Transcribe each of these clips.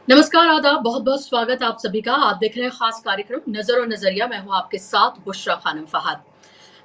नमस्कार, आदाब, बहुत-बहुत स्वागत आप सभी का। आप देख रहे हैं खास कार्यक्रम नज़र और नज़रिया। मैं हूँ आपके साथ बुशरा खानम फहाद।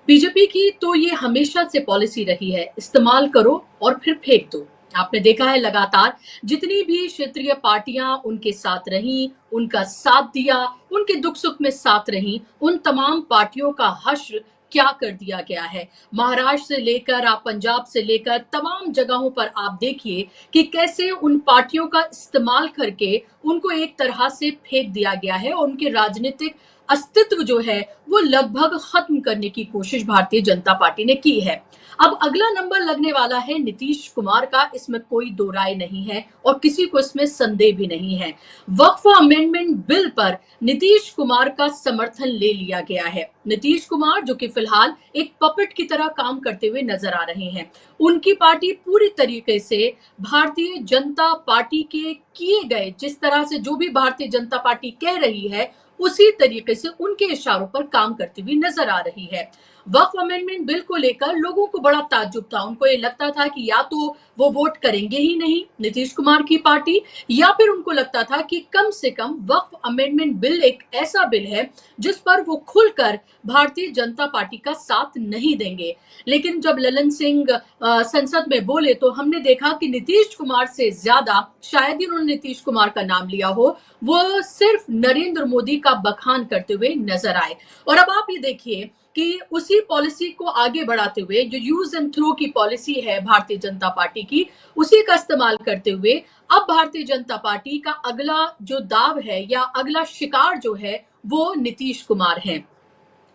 बीजेपी की तो ये हमेशा से पॉलिसी रही है, इस्तेमाल करो और फिर फेंक दो। आपने देखा है लगातार जितनी भी क्षेत्रीय पार्टियां उनके साथ रहीं, उनका साथ दिया, उनके दुख-सुख में साथ रहीं, उन तमाम पार्टियों का हश्र क्या कर दिया गया है। महाराष्ट्र से लेकर आप पंजाब से लेकर तमाम जगहों पर आप देखिए कि कैसे उन पार्टियों का इस्तेमाल करके उनको एक तरह से फेंक दिया गया है और उनके राजनीतिक अस्तित्व जो है वो लगभग खत्म करने की कोशिश भारतीय जनता पार्टी ने की है। अब अगला नंबर लगने वाला है नीतीश कुमार का, इसमें कोई दो राय नहीं है और किसी को इसमें संदेह भी नहीं है। वक्फ अमेंडमेंट बिल पर नीतीश कुमार का समर्थन ले लिया गया है। नीतीश कुमार जो कि फिलहाल एक पपेट की तरह काम करते हुए नजर आ रहे हैं। उनकी पार्टी पूरी तरीके से भारतीय जनता पार्टी के किए गए, जिस तरह से जो भी भारतीय जनता पार्टी कह रही है उसी तरीके से उनके इशारों पर काम करती हुई नजर आ रही है। वक्फ अमेंडमेंट बिल को लेकर लोगों को बड़ा ताज्जुब था। उनको ये लगता था कि या तो वो वोट करेंगे ही नहीं नीतीश कुमार की पार्टी, या फिर उनको लगता था कि कम से कम वक्फ अमेंडमेंट बिल एक ऐसा बिल है जिस पर वो खुलकर भारतीय जनता पार्टी का साथ नहीं देंगे। लेकिन जब ललन सिंह संसद में बोले तो हमने देखा कि नीतीश कुमार से ज्यादा, शायद ही उन्होंने नीतीश कुमार का नाम लिया हो, वो सिर्फ नरेंद्र मोदी का बखान करते हुए नजर आए। और अब आप ये देखिए कि उसी पॉलिसी को आगे बढ़ाते हुए जो यूज एंड थ्रो की पॉलिसी है भारतीय जनता पार्टी की, उसी का इस्तेमाल करते हुए अब भारतीय जनता पार्टी का अगला जो दाव है या अगला शिकार जो है वो नीतीश कुमार है।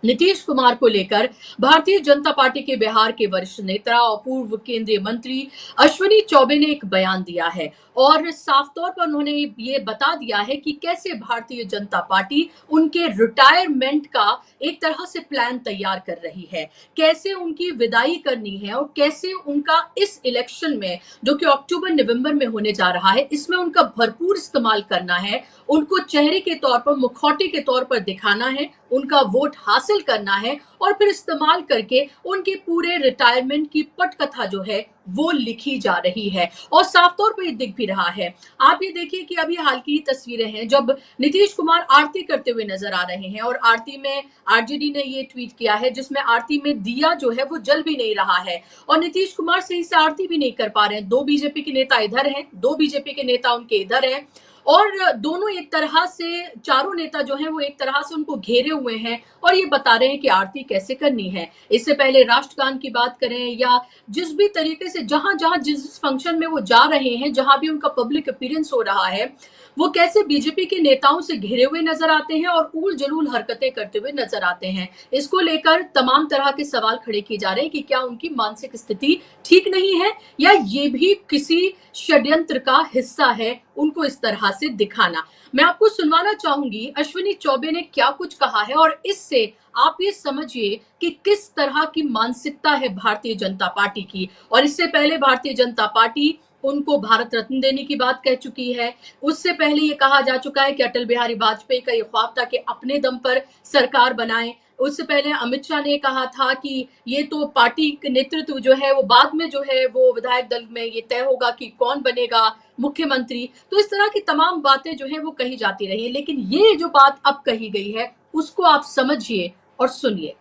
नीतीश कुमार को लेकर भारतीय जनता पार्टी के बिहार के वरिष्ठ नेता और पूर्व केंद्रीय मंत्री अश्विनी चौबे ने एक बयान दिया है और साफ तौर पर उन्होंने ये बता दिया है कि कैसे भारतीय जनता पार्टी उनके रिटायरमेंट का एक तरह से प्लान तैयार कर रही है, कैसे उनकी विदाई करनी है और कैसे उनका इस इलेक्शन में जो कि अक्टूबर नवंबर में होने जा रहा है, इसमें उनका भरपूर इस्तेमाल करना है। उनको चेहरे के तौर पर, मुखौटे के तौर पर दिखाना है, उनका वोट हासिल करना है और फिर इस्तेमाल करके उनके पूरे रिटायरमेंट की पटकथा जो है वो लिखी जा रही है और साफ तौर पर ये दिख भी रहा है। आप ये देखिए कि अभी हाल की तस्वीरें हैं जब नीतीश कुमार आरती करते हुए नजर आ रहे हैं और आरती में आरजेडी ने ये ट्वीट किया है जिसमें आरती में दिया जो है वो जल भी नहीं रहा है और नीतीश कुमार सही से आरती भी नहीं कर पा रहे हैं। दो बीजेपी के नेता इधर हैं, दो बीजेपी के नेता उनके इधर हैं और दोनों एक तरह से, चारों नेता जो हैं वो एक तरह से उनको घेरे हुए हैं और ये बता रहे हैं कि आरती कैसे करनी है। इससे पहले राष्ट्रगान की बात करें या जिस भी तरीके से जहां जहां जिस फंक्शन में वो जा रहे हैं, जहां भी उनका पब्लिक अपीयरेंस हो रहा है, वो कैसे बीजेपी के नेताओं से घिरे हुए नजर आते हैं और उल जलूल हरकतें करते हुए नजर आते हैं। इसको लेकर तमाम तरह के सवाल खड़े किए जा रहे हैं कि क्या उनकी मानसिक स्थिति ठीक नहीं है या ये भी किसी षड्यंत्र का हिस्सा है उनको इस तरह से दिखाना। मैं आपको सुनवाना चाहूंगी अश्विनी चौबे ने क्या कुछ कहा है और इससे आप ये समझिए कि किस तरह की मानसिकता है भारतीय जनता पार्टी की। और इससे पहले भारतीय जनता पार्टी उनको भारत रत्न देने की बात कह चुकी है। उससे पहले ये कहा जा चुका है कि अटल बिहारी वाजपेयी का ये ख्वाब था कि अपने दम पर सरकार बनाएं। उससे पहले अमित शाह ने कहा था कि ये तो पार्टी के नेतृत्व जो है वो बाद में जो है वो विधायक दल में ये तय होगा कि कौन बनेगा मुख्यमंत्री। तो इस तरह की तमाम बातें जो है वो कही जाती रही है, लेकिन ये जो बात अब कही गई है उसको आप समझिए और सुनिए।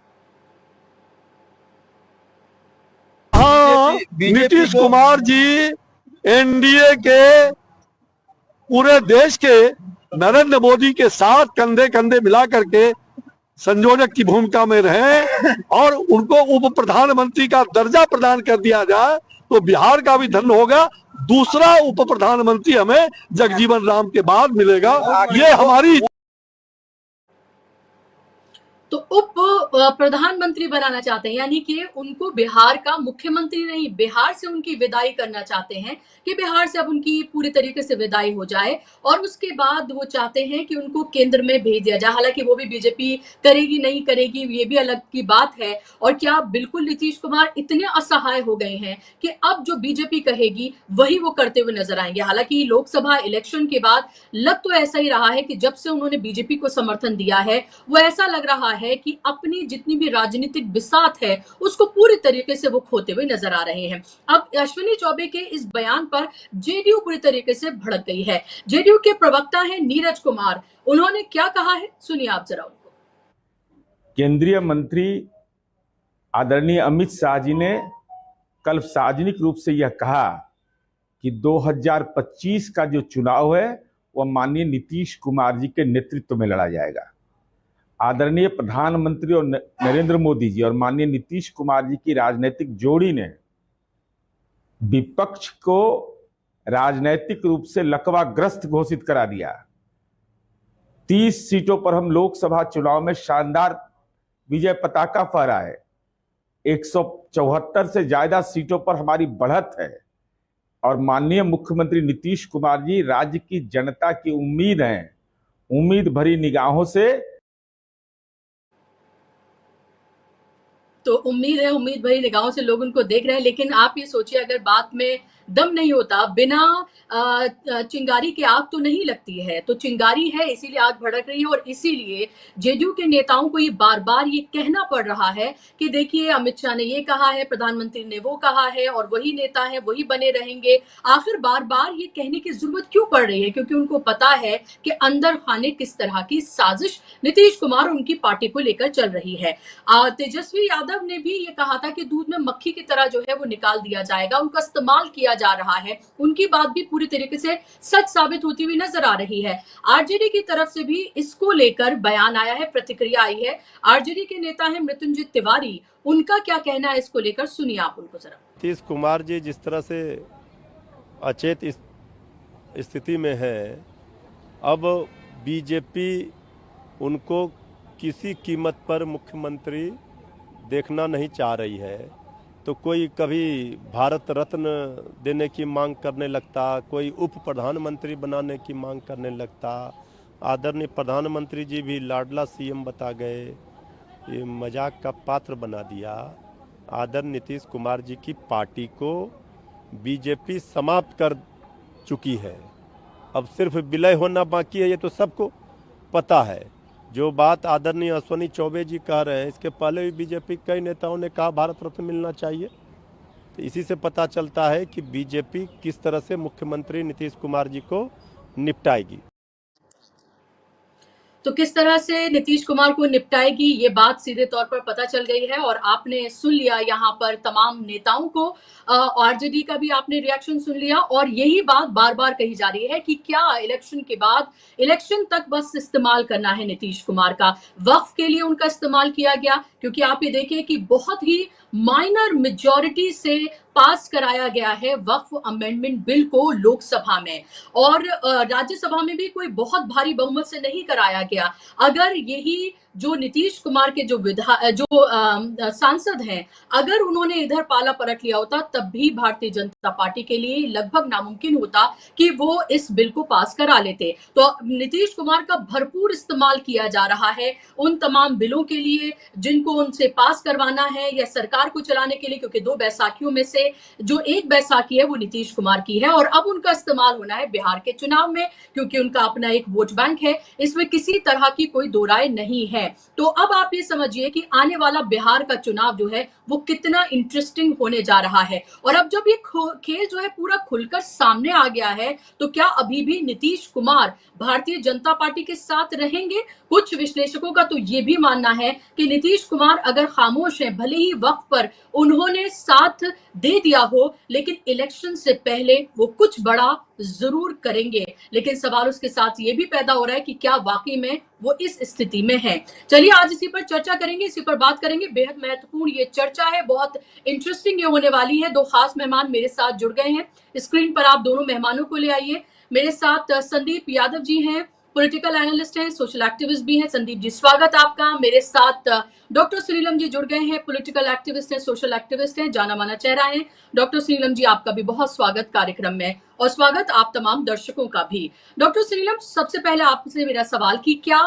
हाँ, नीतीश कुमार जी एनडीए के पूरे देश के नरेंद्र मोदी के साथ कंधे कंधे मिला करके संयोजक की भूमिका में रहे और उनको उप प्रधानमंत्री का दर्जा प्रदान कर दिया जाए तो बिहार का भी धन होगा। दूसरा उप प्रधानमंत्री हमें जगजीवन राम के बाद मिलेगा। ये हमारी तो उप प्रधानमंत्री बनाना चाहते हैं, यानी कि उनको बिहार का मुख्यमंत्री नहीं, बिहार से उनकी विदाई करना चाहते हैं कि बिहार से अब उनकी पूरी तरीके से विदाई हो जाए और उसके बाद वो चाहते हैं कि उनको केंद्र में भेज दिया जाए। हालांकि वो भी बीजेपी करेगी नहीं करेगी ये भी अलग की बात है। और क्या बिल्कुल नीतीश कुमार इतने असहाय हो गए हैं कि अब जो बीजेपी कहेगी वही वो करते हुए नजर आएंगे। हालांकि लोकसभा इलेक्शन के बाद लग तो ऐसा ही रहा है कि जब से उन्होंने बीजेपी को समर्थन दिया है वो ऐसा लग रहा है कि अपनी जितनी भी राजनीतिक बिसात है उसको पूरी तरीके से वो खोते हुए नजर आ रहे हैं। अब अश्विनी चौबे के इस बयान पर जेडीयू पूरी तरीके से भड़क गई है। जेडीयू के प्रवक्ता हैं नीरज कुमार, उन्होंने क्या कहा है सुनिए आप जरा उनको। केंद्रीय मंत्री आदरणीय अमित शाह जी ने कल सार्वजनिक रूप से यह कहा कि 2025 का जो चुनाव है वह माननीय नीतीश कुमार जी के नेतृत्व में लड़ा जाएगा। आदरणीय प्रधानमंत्री और नरेंद्र मोदी जी और माननीय नीतीश कुमार जी की राजनीतिक जोड़ी ने विपक्ष को राजनीतिक रूप से लकवाग्रस्त घोषित करा दिया। 30 सीटों पर हम लोकसभा चुनाव में शानदार विजय पताका फहराए। 174 से ज्यादा सीटों पर हमारी बढ़त है और माननीय मुख्यमंत्री नीतीश कुमार जी राज्य की जनता की उम्मीद है। उम्मीद भरी निगाहों से तो उम्मीद है, उम्मीद भरी निगाहों से लोग उनको देख रहे हैं। लेकिन आप ये सोचिए, अगर बात में दम नहीं होता, बिना चिंगारी के आग तो नहीं लगती है, तो चिंगारी है इसीलिए आग भड़क रही है। और इसीलिए जेडीयू के नेताओं को ये बार बार ये कहना पड़ रहा है कि देखिए अमित शाह ने ये कहा है, प्रधानमंत्री ने वो कहा है और वही नेता है वही बने रहेंगे। आखिर बार बार ये कहने की जरूरत क्यों पड़ रही है? क्योंकि उनको पता है कि अंदर खाने किस तरह की साजिश नीतीश कुमार और उनकी पार्टी को लेकर चल रही है। तेजस्वी यादव ने भी ये कहा था कि दूध में मक्खी की तरह जो है वो निकाल दिया जाएगा, उनका इस्तेमाल किया जा रहा है। उनकी बात भी पूरी तरीके से सच साबित होती हुई नजर आ रही है। आरजेडी की तरफ से भी इसको लेकर बयान आया है, प्रतिक्रिया आई है। आरजेडी के नेता हैं मृत्युंजय तिवारी, उनका क्या कहना है इसको लेकर सुनिए आप उनको जरा। नीतीश कुमार जी जिस तरह से अचेत स्थिति में है, अब बीजेपी उनको किसी कीमत पर मुख्यमंत्री देखना नहीं चाह रही है। तो कोई कभी भारत रत्न देने की मांग करने लगता, कोई उप प्रधानमंत्री बनाने की मांग करने लगता। आदरणीय प्रधानमंत्री जी भी लाडला सीएम बता गए, ये मजाक का पात्र बना दिया। आदरणीय नीतीश कुमार जी की पार्टी को बीजेपी समाप्त कर चुकी है, अब सिर्फ विलय होना बाकी है, ये तो सबको पता है। जो बात आदरणीय अश्विनी चौबे जी कह रहे हैं, इसके पहले भी बीजेपी कई नेताओं ने कहा भारत रत्न मिलना चाहिए। तो इसी से पता चलता है कि बीजेपी किस तरह से मुख्यमंत्री नीतीश कुमार जी को निपटाएगी। तो किस तरह से नीतीश कुमार को निपटाएगी ये बात सीधे तौर पर पता चल गई है। और आपने सुन लिया यहाँ पर तमाम नेताओं को, आरजेडी का भी आपने रिएक्शन सुन लिया। और यही बात बार बार कही जा रही है कि क्या इलेक्शन के बाद इलेक्शन तक बस इस्तेमाल करना है नीतीश कुमार का। वक्फ के लिए उनका इस्तेमाल किया गया, क्योंकि आप ये देखिए कि बहुत ही माइनर मेजॉरिटी से पास कराया गया है वक्फ अमेंडमेंट बिल को लोकसभा में, और राज्यसभा में भी कोई बहुत भारी बहुमत से नहीं कराया गया। अगर यही जो नीतीश कुमार के जो सांसद हैं, अगर उन्होंने इधर पाला पलट लिया होता, तब भी भारतीय जनता पार्टी के लिए लगभग नामुमकिन होता कि वो इस बिल को पास करा लेते। तो नीतीश कुमार का भरपूर इस्तेमाल किया जा रहा है उन तमाम बिलों के लिए जिनको उनसे पास करवाना है या सरकार को चलाने के लिए, क्योंकि 2 बैसाखियों में से जो एक बैसाखी है वो नीतीश कुमार की है। और अब उनका इस्तेमाल होना है बिहार के चुनाव में, क्योंकि उनका अपना एक वोट बैंक है, इसमें किसी तरह की कोई दो राय नहीं है। तो अब आप ये समझिए कि आने वाला बिहार का चुनाव जो है वो कितना इंटरेस्टिंग होने जा रहा है। और अब जब ये खेल जो है पूरा खुलकर सामने आ गया है, तो क्या अभी भी नीतीश कुमार भारतीय जनता पार्टी के साथ रहेंगे? कुछ विश्लेषकों का तो ये भी मानना है कि नीतीश कुमार अगर खामोश हैं, भले ही वक्त पर उन्होंने साथ दे दिया हो, लेकिन इलेक्शन से पहले वो कुछ बड़ा जरूर करेंगे। लेकिन सवाल उसके साथ ये भी पैदा हो रहा है कि क्या वाकई में वो इस स्थिति में है। चलिए आज इसी पर चर्चा करेंगे, इसी पर बात करेंगे। बेहद महत्वपूर्ण ये चर्चा है, बहुत इंटरेस्टिंग ये होने वाली है। 2 खास मेहमान मेरे साथ जुड़ गए हैं। स्क्रीन पर आप दोनों मेहमानों को ले आइए। मेरे साथ संदीप यादव जी हैं, पॉलिटिकल एनालिस्ट हैं, सोशल एक्टिविस्ट भी हैं। संदीप जी स्वागत आपका। मेरे साथ डॉक्टर सुनीलम जी जुड़ गए हैं, पॉलिटिकल एक्टिविस्ट हैं, सोशल एक्टिविस्ट हैं, जाना माना चेहरा है। डॉक्टर सुनीलम जी आपका भी बहुत स्वागत कार्यक्रम में, और स्वागत आप तमाम दर्शकों का भी। डॉक्टर सुनीलम, सबसे पहले आपसे मेरा सवाल कि क्या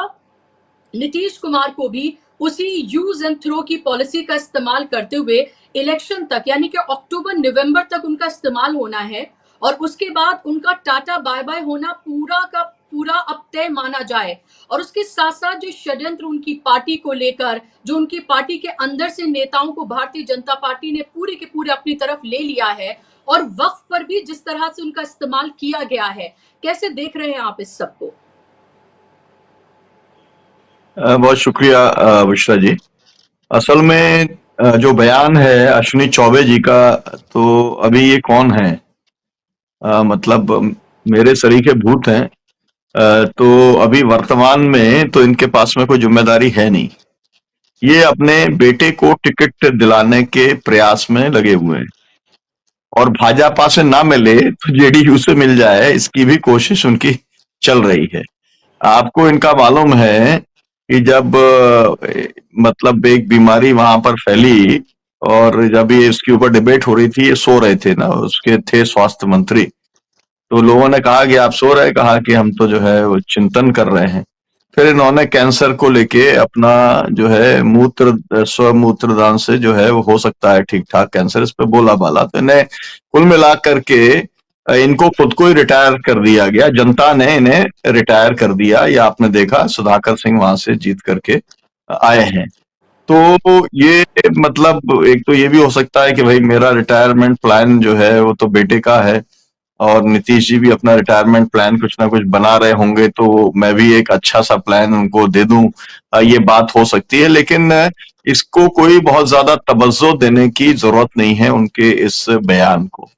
नीतीश कुमार को भी उसी यूज एंड थ्रो की पॉलिसी का इस्तेमाल करते हुए इलेक्शन तक, यानी कि अक्टूबर नवंबर तक उनका इस्तेमाल होना है, और उसके बाद उनका टाटा बाय बाय होना पूरा का पूरा अब तय माना जाए, और उसके साथ साथ जो षड्यंत्र उनकी पार्टी को लेकर, जो उनकी पार्टी के अंदर से नेताओं को भारतीय जनता पार्टी ने पूरे के पूरे अपनी तरफ ले लिया है, और वक्फ पर भी जिस तरह से उनका इस्तेमाल किया गया है, कैसे देख रहे हैं आप इस सबको? बहुत शुक्रिया बुशरा जी। असल में जो बयान है अश्विनी चौबे जी का, तो अभी ये कौन है? मतलब मेरे सरीखे भूत हैं। तो अभी वर्तमान में तो इनके पास में कोई जिम्मेदारी है नहीं। ये अपने बेटे को टिकट दिलाने के प्रयास में लगे हुए हैं, और भाजपा से ना मिले तो जेडीयू से मिल जाए, इसकी भी कोशिश उनकी चल रही है। आपको इनका मालूम है कि जब मतलब एक बीमारी वहां पर फैली, और जब ये इसके ऊपर डिबेट हो रही थी, ये सो रहे थे ना, उसके थे स्वास्थ्य मंत्री, तो लोगों ने कहा कि आप सो रहे, कहा कि हम तो जो है वो चिंतन कर रहे हैं। फिर इन्होंने कैंसर को लेके अपना जो है स्वमूत्र दान से जो है वो हो सकता है ठीक ठाक कैंसर, इस पे बोला बाला। तो इन्हें कुल मिला करके इनको खुद को ही रिटायर कर दिया गया, जनता ने इन्हें रिटायर कर दिया। या आपने देखा सुधाकर सिंह वहां से जीत करके आए हैं। तो ये मतलब एक तो ये भी हो सकता है कि भाई मेरा रिटायरमेंट प्लान जो है वो तो बेटे का है, और नीतीश जी भी अपना रिटायरमेंट प्लान कुछ ना कुछ बना रहे होंगे, तो मैं भी एक अच्छा सा प्लान उनको दे दूं, ये बात हो सकती है। लेकिन इसको कोई बहुत ज्यादा तवज्जो देने की जरूरत नहीं है उनके इस बयान को।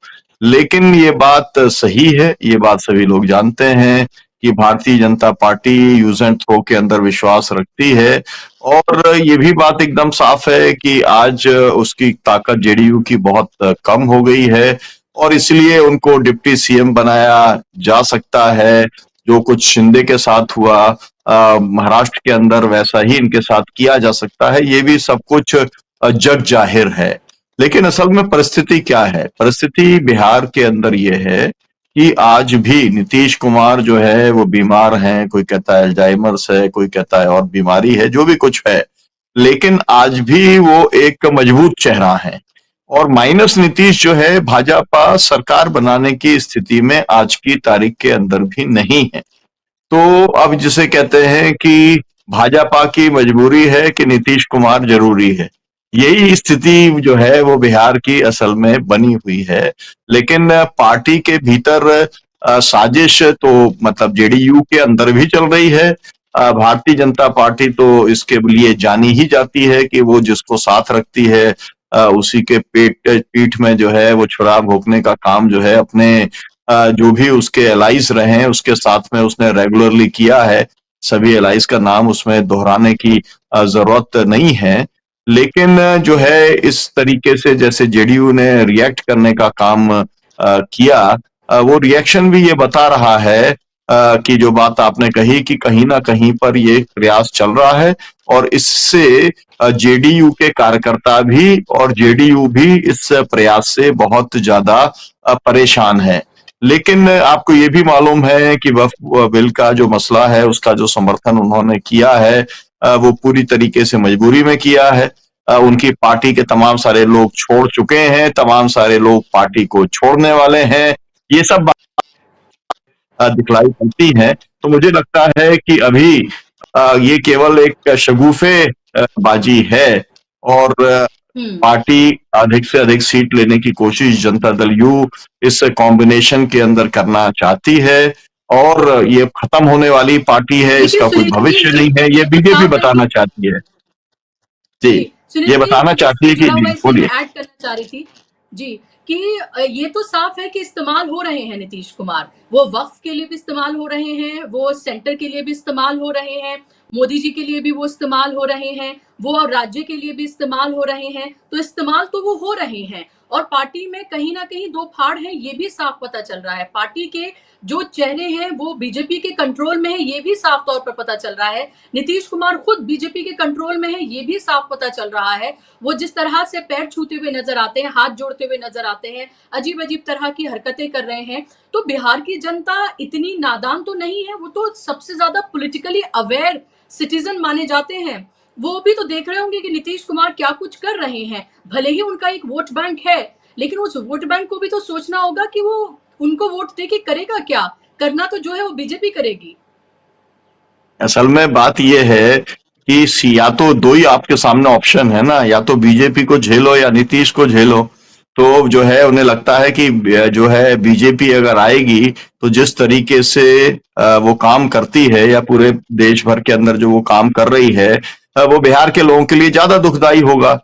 लेकिन ये बात सही है, ये बात सभी लोग जानते हैं कि Bharatiya Janata party use and throw के अंदर विश्वास रखती है, और ये भी बात एकदम साफ है कि आज उसकी ताकत जेडीयू की बहुत कम हो गई है, और इसलिए उनको डिप्टी सीएम बनाया जा सकता है। जो कुछ शिंदे के साथ हुआ महाराष्ट्र के अंदर, वैसा ही इनके साथ किया जा सकता है। ये भी सब कुछ जग जाहिर है। लेकिन असल में परिस्थिति क्या है? परिस्थिति बिहार के अंदर ये है कि आज भी नीतीश कुमार जो है वो बीमार हैं। कोई कहता है अल्जाइमर्स है, कोई कहता है और बीमारी है, जो भी कुछ है, लेकिन आज भी वो एक मजबूत चेहरा है। और माइनस नीतीश जो है भाजपा सरकार बनाने की स्थिति में आज की तारीख के अंदर भी नहीं है। तो अब जिसे कहते हैं कि भाजपा की मजबूरी है कि नीतीश कुमार जरूरी है, यही स्थिति जो है वो बिहार की असल में बनी हुई है। लेकिन पार्टी के भीतर साजिश तो मतलब जेडीयू के अंदर भी चल रही है। भारतीय जनता पार्टी तो इसके लिए जानी ही जाती है कि वो जिसको साथ रखती है उसी के पीठ में जो है वो छुरा भोंकने का काम जो है अपने जो भी उसके एलाइज रहे हैं उसके साथ में उसने रेगुलरली किया है। सभी एलाइज का नाम उसमें दोहराने की जरूरत नहीं है। लेकिन जो है इस तरीके से जैसे जेडीयू ने रिएक्ट करने का काम किया, वो रिएक्शन भी ये बता रहा है कि जो बात आपने कही कि कहीं ना कहीं पर ये प्रयास चल रहा है, और इससे जेडीयू के कार्यकर्ता भी और जेडीयू भी इस प्रयास से बहुत ज्यादा परेशान है। लेकिन आपको ये भी मालूम है कि वक्फ बिल का जो मसला है उसका जो समर्थन उन्होंने किया है वो पूरी तरीके से मजबूरी में किया है। उनकी पार्टी के तमाम सारे लोग छोड़ चुके हैं, तमाम सारे लोग पार्टी को छोड़ने वाले हैं, ये सब दिखलाई पड़ती है। तो मुझे लगता है कि अभी ये केवल एक शगुफे बाजी है, और पार्टी अधिक से अधिक सीट लेने की कोशिश जनता दल यू इस कॉम्बिनेशन के अंदर करना चाहती है, और ये खत्म होने वाली पार्टी है, इसका कोई भविष्य नहीं है, ये बीजेपी बताना चाहती है। जी, ये बताना चाहती है कि बोलिए। ऐड करना चाह रही थी जी कि ये तो साफ है कि इस्तेमाल हो रहे हैं नीतीश कुमार, वो वक्फ के लिए भी इस्तेमाल हो रहे हैं, वो सेंटर के लिए भी इस्तेमाल हो रहे हैं, मोदी जी के लिए भी वो इस्तेमाल हो रहे हैं, वो राज्य के लिए भी इस्तेमाल हो रहे हैं। तो इस्तेमाल तो वो हो रहे हैं, और पार्टी में कहीं ना कहीं दो फाड़ है, ये भी साफ पता चल रहा है। पार्टी के जो चेहरे हैं वो बीजेपी के कंट्रोल में है, ये भी साफ तौर पर पता चल रहा है। नीतीश कुमार खुद बीजेपी के कंट्रोल में है, ये भी साफ पता चल रहा है। वो जिस तरह से पैर छूते हुए नजर आते हैं, हाथ जोड़ते हुए नजर आते हैं, अजीब अजीब तरह की हरकतें कर रहे हैं। तो बिहार की जनता इतनी नादान तो नहीं है, वो तो सबसे ज्यादा पॉलिटिकली अवेयर सिटीजन माने जाते हैं। वो भी तो देख रहे होंगे कि नीतीश कुमार क्या कुछ कर रहे हैं। भले ही उनका एक वोट बैंक है, लेकिन उस वोट बैंक को भी तो सोचना होगा कि वो उनको वोट देके करेगा क्या। करना तो जो है वो बीजेपी करेगी। असल में बात यह है कि या तो दो ही आपके सामने ऑप्शन है ना, या तो बीजेपी को झेलो या नीतीश को झेलो। तो जो है उन्हें लगता है कि जो है बीजेपी अगर आएगी तो जिस तरीके से वो काम करती है या पूरे देश भर के अंदर जो वो काम कर रही है, वो बिहार के लोगों के लिए ज्यादा दुखदाई होगा।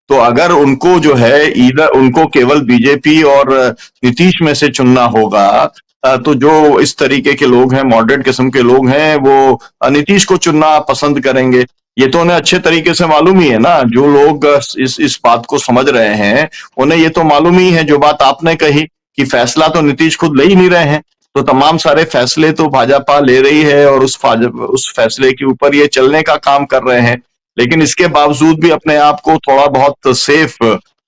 तो अगर उनको जो है इधर उनको केवल बीजेपी और नीतीश में से चुनना होगा, तो जो इस तरीके के लोग हैं, मॉडरेट किस्म के लोग हैं, वो नीतीश को चुनना पसंद करेंगे। ये तो उन्हें अच्छे तरीके से मालूम ही है ना, जो लोग इस बात को समझ रहे हैं, उन्हें ये तो मालूम ही है, जो बात आपने कही कि फैसला तो नीतीश खुद ले ही नहीं रहे हैं। तो तमाम सारे फैसले तो भाजपा ले रही है और उस फैसले के ऊपर ये चलने का काम कर रहे हैं। लेकिन इसके बावजूद भी अपने आप को थोड़ा बहुत सेफ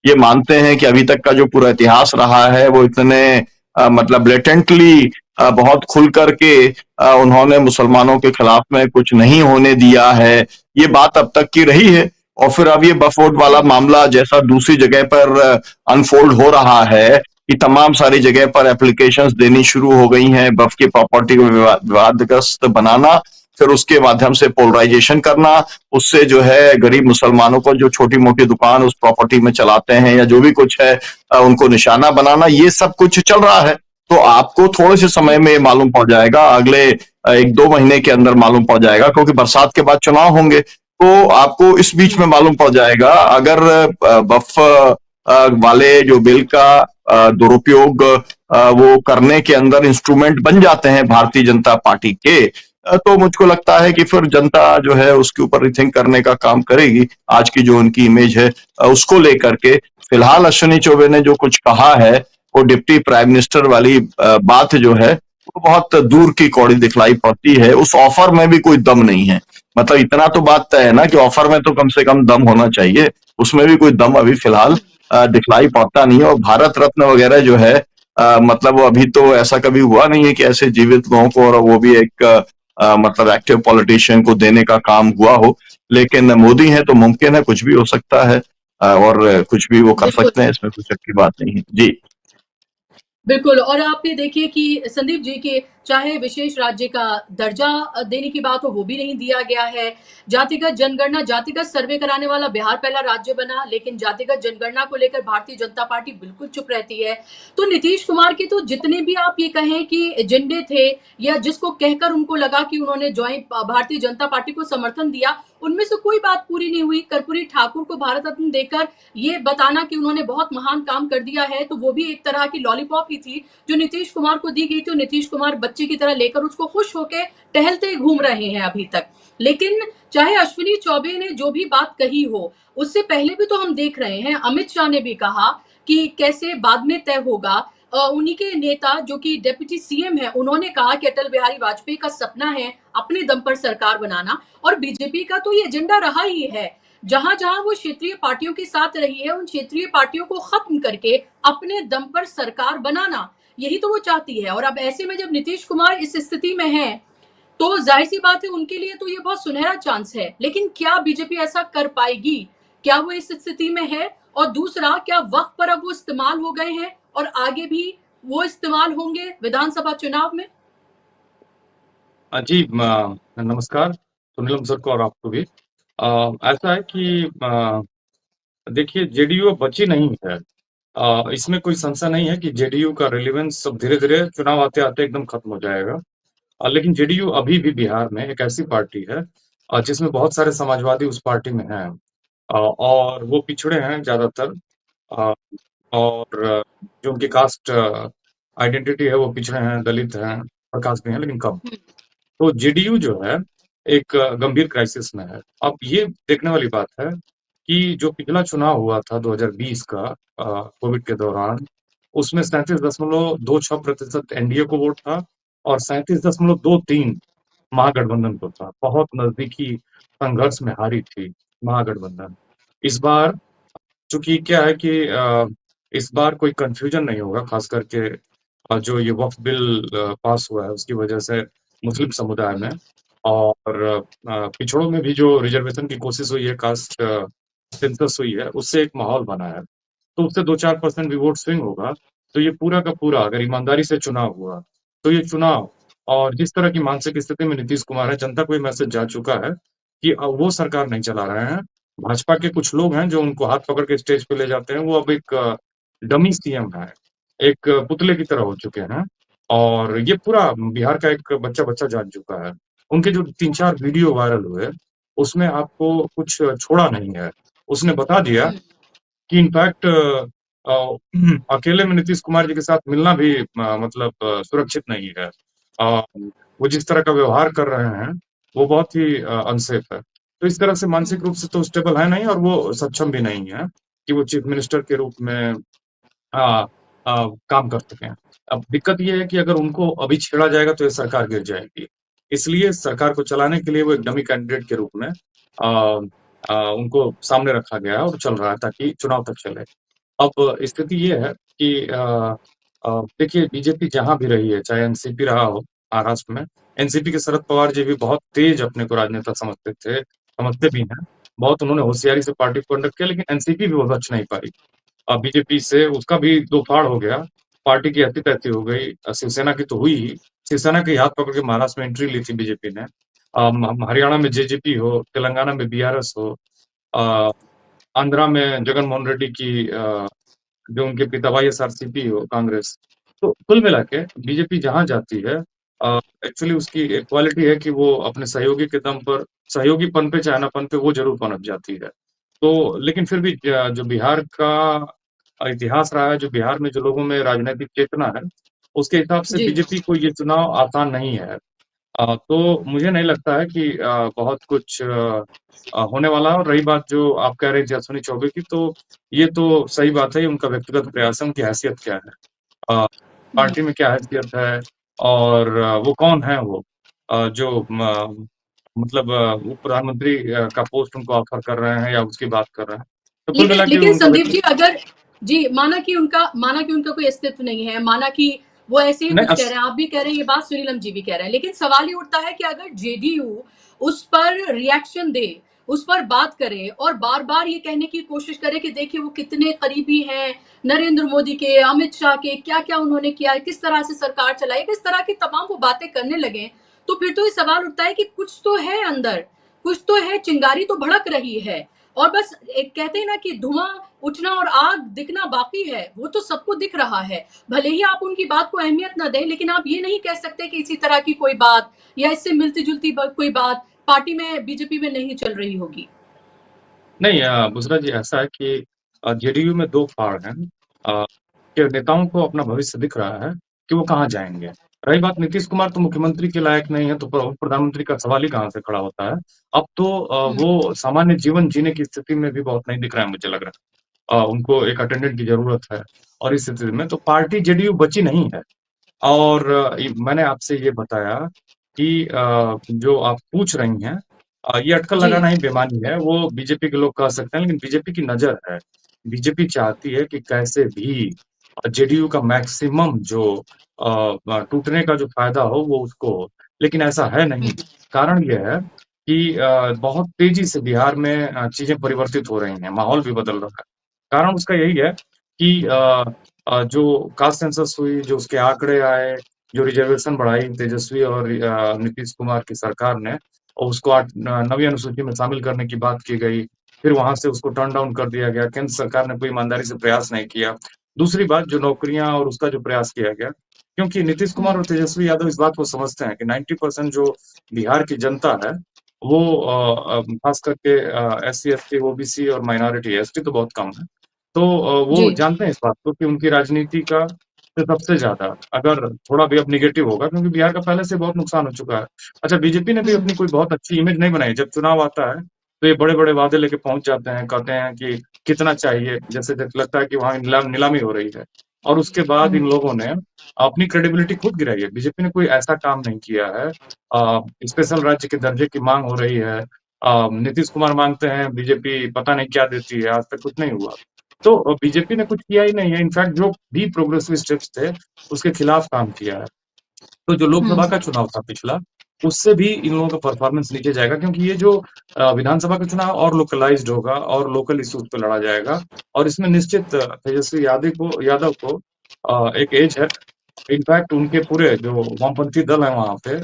ये मानते हैं कि अभी तक का जो पूरा इतिहास रहा है वो इतने मतलब ब्लेटेंटली बहुत खुल करके उन्होंने मुसलमानों के खिलाफ में कुछ नहीं होने दिया है, ये बात अब तक की रही है। और फिर अब ये वक्फ वाला मामला जैसा दूसरी जगह पर अनफोल्ड हो रहा है कि तमाम सारी जगह पर एप्लीकेशंस देनी शुरू हो गई हैं, वक्फ की प्रॉपर्टी को विवादग्रस्त बनाना, फिर उसके माध्यम से पोलराइजेशन करना, उससे जो है गरीब मुसलमानों को जो छोटी मोटी दुकान उस प्रॉपर्टी में चलाते हैं या जो भी कुछ है उनको निशाना बनाना, ये सब कुछ चल रहा है। तो आपको थोड़े से समय में मालूम पड़ जाएगा, अगले 1-2 महीने के अंदर मालूम पड़ जाएगा, क्योंकि बरसात के बाद चुनाव होंगे। तो आपको इस बीच में मालूम पड़ जाएगा अगर वक्फ वाले जो बिल का दुरुपयोग वो करने के अंदर इंस्ट्रूमेंट बन जाते हैं भारतीय जनता पार्टी के, तो मुझको लगता है कि फिर जनता जो है उसके ऊपर रिथिंक करने का काम करेगी। आज की जो उनकी इमेज है उसको लेकर के फिलहाल अश्विनी चौबे ने जो कुछ कहा है, वो डिप्टी प्राइम मिनिस्टर वाली बात जो है वो बहुत दूर की कौड़ी दिखलाई पड़ती है। उस ऑफर में भी कोई दम नहीं है। मतलब इतना तो बात तय है ना कि ऑफर में तो कम से कम दम होना चाहिए, उसमें भी कोई दम अभी फिलहाल दिखलाई पड़ता नहीं है। और भारत रत्न वगैरह जो है मतलब वो अभी तो ऐसा कभी हुआ नहीं है कि ऐसे जीवित लोगों को, और वो भी एक मतलब एक्टिव पॉलिटिशियन को देने का काम हुआ हो। लेकिन मोदी है तो मुमकिन है, कुछ भी हो सकता है और कुछ भी वो कर बिल्कुल सकते हैं, इसमें कुछ शक की बात नहीं है जी। बिल्कुल। और आप ये देखिए कि संदीप जी के चाहे विशेष राज्य का दर्जा देने की बात हो, वो भी नहीं दिया गया है। जातिगत जनगणना, जातिगत सर्वे कराने वाला बिहार पहला राज्य बना, लेकिन जातिगत जनगणना को लेकर भारतीय जनता पार्टी बिल्कुल चुप रहती है। तो नीतीश कुमार के तो जितने भी आप ये कहें कि एजेंडे थे, या जिसको कहकर उनको लगा कि उन्होंने भारतीय जनता पार्टी को समर्थन दिया, उनमें से कोई बात पूरी नहीं हुई। कर्पूरी ठाकुर को भारत रत्न देकर ये बताना कि उन्होंने बहुत महान काम कर दिया है, तो वो भी एक तरह की लॉलीपॉप ही थी जो नीतीश कुमार को दी गई थी। नीतीश कुमार बच्चे की तरह लेकर उसको खुश होकर टहलते घूम रहे हैं अभी तक। लेकिन चाहे अश्विनी चौबे ने जो भी बात कही हो, उससे पहले भी तो हम देख रहे हैं अमित शाह ने भी कहा कि कैसे बाद में तय होगा। उन्हीं के नेता जो कि डेप्यूटी सीएम है, उन्होंने कहा कि अटल बिहारी वाजपेयी का सपना है अपने दम पर सरकार बनाना, और बीजेपी का तो ये एजेंडा रहा ही है। जहां जहां वो क्षेत्रीय पार्टियों के साथ रही है, उन क्षेत्रीय पार्टियों को खत्म करके अपने दम पर सरकार बनाना, यही तो वो चाहती है। और अब ऐसे में जब नीतीश कुमार इस स्थिति में है, तो जाहिर सी बात है उनके लिए तो ये बहुत सुनहरा चांस है। लेकिन क्या बीजेपी ऐसा कर पाएगी? क्या वो इस स्थिति में है? और दूसरा, क्या वक्त पर अब वो इस्तेमाल हो गए हैं और आगे भी वो इस्तेमाल होंगे विधानसभा चुनाव में? जी नमस्कार सुनीलम सर को और आपको भी। ऐसा है कि देखिए जेडीयू अब बची नहीं है। इसमें कोई संशय नहीं है कि जेडीयू का रिलेवेंस अब धीरे-धीरे चुनाव आते-आते एकदम खत्म हो जाएगा। लेकिन जेडीयू अभी भी बिहार में एक ऐसी पार्टी है जिसमें बहुत सारे समाजवादी उस पार्टी में हैं और वो पिछड़े हैं ज़्यादातर अ, और जो उनकी कास्ट आइडेंटिटी है वो पिछड़े हैं, दलित हैं और कास्ट भी हैं, लेकिन कम। तो जेडीयू जो है एक गंभीर क्राइसिस में है। अब ये देखने वाली बात है कि जो पिछला चुनाव हुआ था 2020 का कोविड के दौरान, उसमें 37.26% एनडीए को वोट था और 37.23 महागठबंधन को था। बहुत नजदीकी संघर्ष में हारी थी महागठबंधन। इस बार चूंकि क्या है कि इस बार कोई कंफ्यूजन नहीं होगा, खास करके जो ये वक्फ बिल पास हुआ है उसकी वजह से मुस्लिम समुदाय में और पिछड़ों में भी जो रिजर्वेशन की कोशिश हुई है, कास्ट सेंसस हुई है, उससे एक माहौल बना है। तो उससे 2-4% भी वोट स्विंग होगा। तो ये पूरा का पूरा अगर ईमानदारी से चुनाव हुआ तो ये चुनाव और जिस तरह की मानसिक स्थिति में नीतीश कुमार है, जनता को ये मैसेज जा चुका है कि अब वो सरकार नहीं चला रहे हैं। भाजपा के कुछ लोग हैं जो उनको हाथ पकड़ के स्टेज पे ले जाते हैं, वो अब एक डमी सीएम है, एक पुतले की तरह हो चुके हैं और ये पूरा बिहार का एक बच्चा-बच्चा जान चुका है। उनके जो 3-4 वीडियो वायरल हुए, उसमें आपको कुछ छोड़ा नहीं है। उसने बता दिया हुँ, कि इनफैक्ट अकेले में नीतीश कुमार जी के साथ मिलना भी मतलब सुरक्षित नहीं है। वो जिस तरह का व्यवहार कर रहे हैं, वो बहुत ही अनसेफ है। तो इस तरह से हुँ, मानसिक रूप से तो स्टेबल है नहीं और वो सक्षम भी नहीं है कि वो चीफ मिनिस्टर के रूप में अ काम कर सकें। अब दिक्कत ये है कि अगर उनको अभी छेड़ा जाएगा तो ये सरकार गिर जाएगी। इसलिए सरकार को चलाने के लिए वो एक डमी कैंडिडेट के रूप में उनको सामने रखा गया है और चल रहा है ताकि चुनाव तक चले। अब स्थिति ये है कि देखिए बीजेपी जहाँ भी रही है, चाहे एनसीपी रहा हो महाराष्ट्र में, एनसीपी के शरद पवार जी भी बहुत तेज अपने को राजनेता समझते थे, समझते भी हैं। बहुत उन्होंने होशियारी से पार्टी को कंडक्ट किया लेकिन एनसीपी भी वो बच नहीं पाई। बीजेपी से उसका भी दो फाड़ हो गया, पार्टी की ऐती-तैती हो गई। शिवसेना की तो हुई ही, शिवसेना के हाथ पकड़ के महाराष्ट्र में एंट्री ली थी बीजेपी ने। हरियाणा में जेजेपी हो, तेलंगाना में बीआरएस हो, अ, आंध्रा में जगन मोहन रेड्डी की जो उनके पिता वाईएसआरसीपी हो कांग्रेस। तो कुल मिला के बीजेपी जहाँ जाती है एक्चुअली उसकी एक क्वालिटी है कि वो अपने सहयोगी के दम पर सहयोगीपन पे चाहनापन पे वो ज़रूर पनप जाती है। तो लेकिन फिर भी जो बिहार का इतिहास रहा है, जो बिहार में जो लोगों में राजनैतिक चेतना है, उसके हिसाब से जी। बीजेपी को ये चुनाव आसान नहीं है। तो मुझे नहीं लगता है कि बहुत कुछ होने वाला है और रही बात जो आप कह रहे थे अश्विनी चौबे की, तो ये तो सही बात है, ये उनका व्यक्तिगत प्रयास है, उनकी हैसियत क्या है? अ, हुँ। पार्टी में क्या हैसियत है और वो कौन है वो? जो मतलब वो प्रधानमंत्री का पोस्ट उनको ऑफ़र कर रहे हैं या उसकी बात कर रहे हैं। तो कुल लेकिन मिला के लेकिन उनका संदीप व्यक्ति जी अगर जी, माना कि उनका कोई अस्तित्व नहीं है, माना कि वो ऐसे ही नहीं कुछ कह रहे हैं, आप भी कह रहे हैं ये बात सुनीलम जी भी कह रहे हैं, लेकिन सवाल ये उठता है कि अगर जेडीयू उस पर रिएक्शन दे, उस पर बात करे और बार-बार ये कहने की कोशिश करे कि देखिए वो कितने करीबी हैं नरेंद्र मोदी के, अमित शाह के, क्या-क्या उन्होंने किया है, किस तरह से सरकार चलाई, किस तरह की तमाम वो बातें करने लगें, तो फिर तो ये सवाल उठता है कि कुछ तो है अंदर, कुछ तो है, चिंगारी तो भड़क रही है। और बस एक कहते हैं ना कि धुआं उठना और आग दिखना बाकी है, वो तो सबको दिख रहा है। भले ही आप उनकी बात को अहमियत ना दें, लेकिन आप ये नहीं कह सकते कि इसी तरह की कोई बात या इससे मिलती-जुलती कोई बात पार्टी में बीजेपी में नहीं चल रही होगी। नहीं बुशरा जी ऐसा है कि जेडीयू में 2 फाड़ हैं। के नेताओं को अपना भविष्य दिख रहा है कि वो कहाँ जाएँगे। रही बात नीतीश कुमार तो मुख्यमंत्री के लायक नहीं है, तो प्रधानमंत्री का सवाल ही कहाँ से खड़ा होता है। अब तो हुँ, वो सामान्य जीवन जीने की स्थिति में भी बहुत नहीं दिख रहा है मुझे लग रहा है। उनको एक अटेंडेंट की ज़रूरत है और इस स्थिति में तो पार्टी जेडीयू बची नहीं है। और मैंने आपसे ये बताया कि जो आप पूछ रही हैं ये अटकल जी। लगाना ही बेईमानी है, वो बीजेपी के लोग कह सकते हैं, लेकिन बीजेपी की नज़र है। बीजेपी चाहती है कि कैसे भी जेडीयू का मैक्सिमम जो टूटने का जो फ़ायदा हो, वो उसको हो, लेकिन ऐसा है हुँ, नहीं। कारण ये है कि बहुत तेज़ी से बिहार में चीज़ें परिवर्तित हो रही हैं, माहौल भी बदल रहा है। कारण उसका यही है कि जो कास्ट सेंसस हुई, जो उसके आंकड़े आए, जो रिज़र्वेशन बढ़ाई तेजस्वी और नीतीश कुमार की सरकार ने और उसको 9वीं अनुसूची में शामिल करने की बात की गई। फिर वहाँ से उसको टर्न डाउन कर दिया गया, केंद्र सरकार ने कोई ईमानदारी से प्रयास नहीं किया। दूसरी बात जो नौकरियाँ और उसका जो प्रयास किया गया, क्योंकि नीतीश कुमार हुँ, और तेजस्वी यादव इस बात को समझते हैं कि 90% जो बिहार की जनता है, वो ख़ास करके एससी, एसटी, ओबीसी और माइनॉरिटी है, एसटी तो बहुत कम है। तो वो जी। जानते हैं इस बात को कि उनकी राजनीति का से सबसे ज़्यादा अगर थोड़ा भी अब नेगेटिव होगा क्योंकि बिहार का पहले से बहुत नुकसान हो चुका है। अच्छा बीजेपी ने भी हुँ, अपनी कोई बहुत अच्छी इमेज नहीं बनाई। जब चुनाव आता है, तो ये बड़े-बड़े वादे लेके पहुँच जाते हैं, कहते हैं कि कितना चाहिए, जैसे जैसे लगता है कि वहाँ नीलामी हो रही है। और उसके बाद इन हुँ, लोगों ने अपनी क्रेडिबिलिटी खुद गिराई है। बीजेपी ने कोई ऐसा काम नहीं किया है। स्पेशल राज्य के दर्जे की माँग हो रही है। नीतीश कुमार माँगते हैं, बीजेपी पता नहीं क्या देती है, आज तक कुछ नहीं हुआ। तो बीजेपी ने कुछ किया ही नहीं है, इनफैक्ट जो भी प्रोग्रेसिव स्टेप्स थे, उसके खिलाफ काम किया है। तो जो हुँ, लोकसभा का चुनाव था पिछला, उससे भी इन लोगों का परफॉर्मेंस नीचे जाएगा क्योंकि ये जो विधानसभा का चुनाव और लोकलाइज़्ड होगा और लोकल इश्यूज़ पे लड़ा जाएगा और इसमें निश्चित तेजस्वी यादव को एक एज है इनफैक्ट उनके पूरे जो वामपंथी दल है वहां पे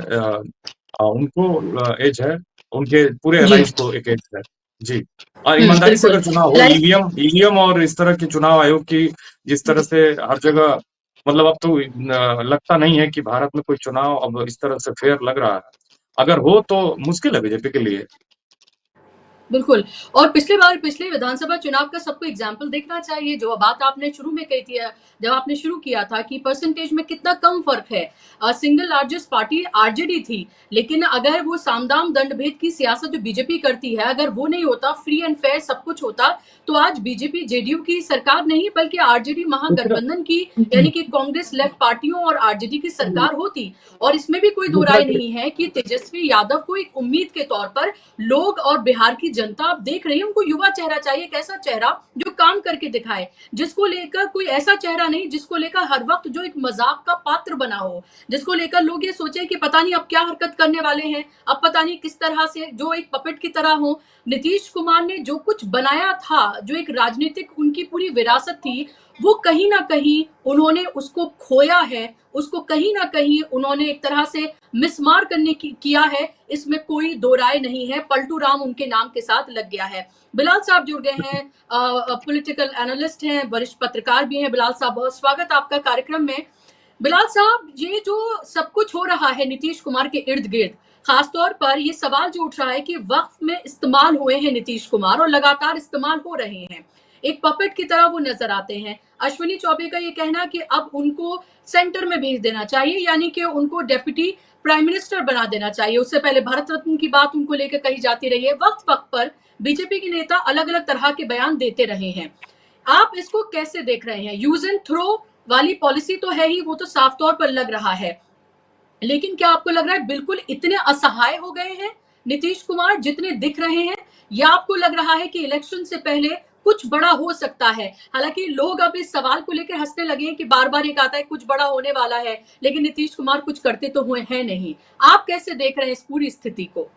उनको एज है, उनके पूरे जी। अलायंस को एक एज है। जी। और ईमानदारी से बिल्कुल। अगर चुनाव हो, एलायंस ईवीएम और इस तरह के चुनाव आयोग की जिस तरह से हर जगह, मतलब अब तो लगता नहीं है कि भारत में कोई चुनाव अब इस तरह से फेयर लग रहा है। अगर हो तो मुश्किल है बीजेपी के लिए। बिल्कुल। और पिछले विधानसभा चुनाव का सबको एग्जाम्पल देखना चाहिए। जो बात आपने शुरू में कही थी, जब आपने शुरू किया था कि परसेंटेज में कितना कम फर्क है। सिंगल लार्जेस्ट पार्टी आरजेडी थी, लेकिन अगर वो सामदाम दंडभेद की सियासत जो बीजेपी करती है, अगर वो नहीं होता, फ्री एंड फेयर सब कुछ होता, तो आज बीजेपी जेडीयू की सरकार नहीं बल्कि आरजेडी महागठबंधन की, यानी कि कांग्रेस लेफ्ट पार्टियों और आरजेडी की सरकार होती। और इसमें भी कोई दो राय नहीं है कि तेजस्वी यादव को एक उम्मीद के तौर पर लोग और बिहार की जनता आप देख रही है, उनको युवा चेहरा चाहिए, एक ऐसा चेहरा जो काम करके दिखाए, जिसको लेकर कोई ऐसा चेहरा नहीं जिसको लेकर हर वक्त जो एक मजाक का पात्र बना हो, जिसको लेकर लोग ये सोचे कि पता नहीं अब क्या हरकत करने वाले हैं, अब पता नहीं किस तरह से, जो एक पपेट की तरह हो। नीतीश कुमार ने जो कुछ बनाया था, जो एक राजनीतिक उनकी पूरी विरासत थी, वो कहीं ना कहीं उन्होंने उसको खोया है, उसको कहीं ना कहीं उन्होंने एक तरह से मिसमार करने की किया है। इसमें कोई दो राय नहीं है। पलटू राम उनके नाम के साथ लग गया है। बिलाल साहब जुड़ गए हैं, पॉलिटिकल एनालिस्ट हैं, वरिष्ठ पत्रकार भी हैं। बिलाल साहब, बहुत स्वागत आपका कार्यक्रम में। बिलाल साहब, ये जो सब कुछ हो रहा है नीतीश कुमार के इर्द गिर्द, खासतौर पर ये सवाल जो उठ रहा है कि वक्फ में इस्तेमाल हुए हैं नीतीश कुमार और लगातार इस्तेमाल हो रहे हैं, एक पपेट की तरह वो नजर आते हैं। अश्विनी चौबे का ये कहना कि अब उनको सेंटर में भेज देना चाहिए, यानी कि उनको डेप्यूटी प्राइम मिनिस्टर बना देना चाहिए। उससे पहले भारत रत्न की बात उनको लेकर कही जाती रही है। वक्त वक्त पर बीजेपी के नेता अलग अलग तरह के बयान देते रहे हैं। आप इसको कैसे देख रहे हैं? यूज एंड थ्रो वाली पॉलिसी तो है ही, वो तो साफ तौर पर लग रहा है, लेकिन क्या आपको लग रहा है बिल्कुल इतने असहाय हो गए हैं नीतीश कुमार जितने दिख रहे हैं, या आपको लग रहा है कि इलेक्शन से पहले कुछ बड़ा हो सकता है? हालांकि लोग अब इस सवाल को लेकर हंसने लगे हैं कि बार बार एक आता है कुछ बड़ा होने वाला है, लेकिन नीतीश कुमार कुछ करते तो हुए हैं नहीं। आप कैसे देख रहे हैं इस पूरी स्थिति को?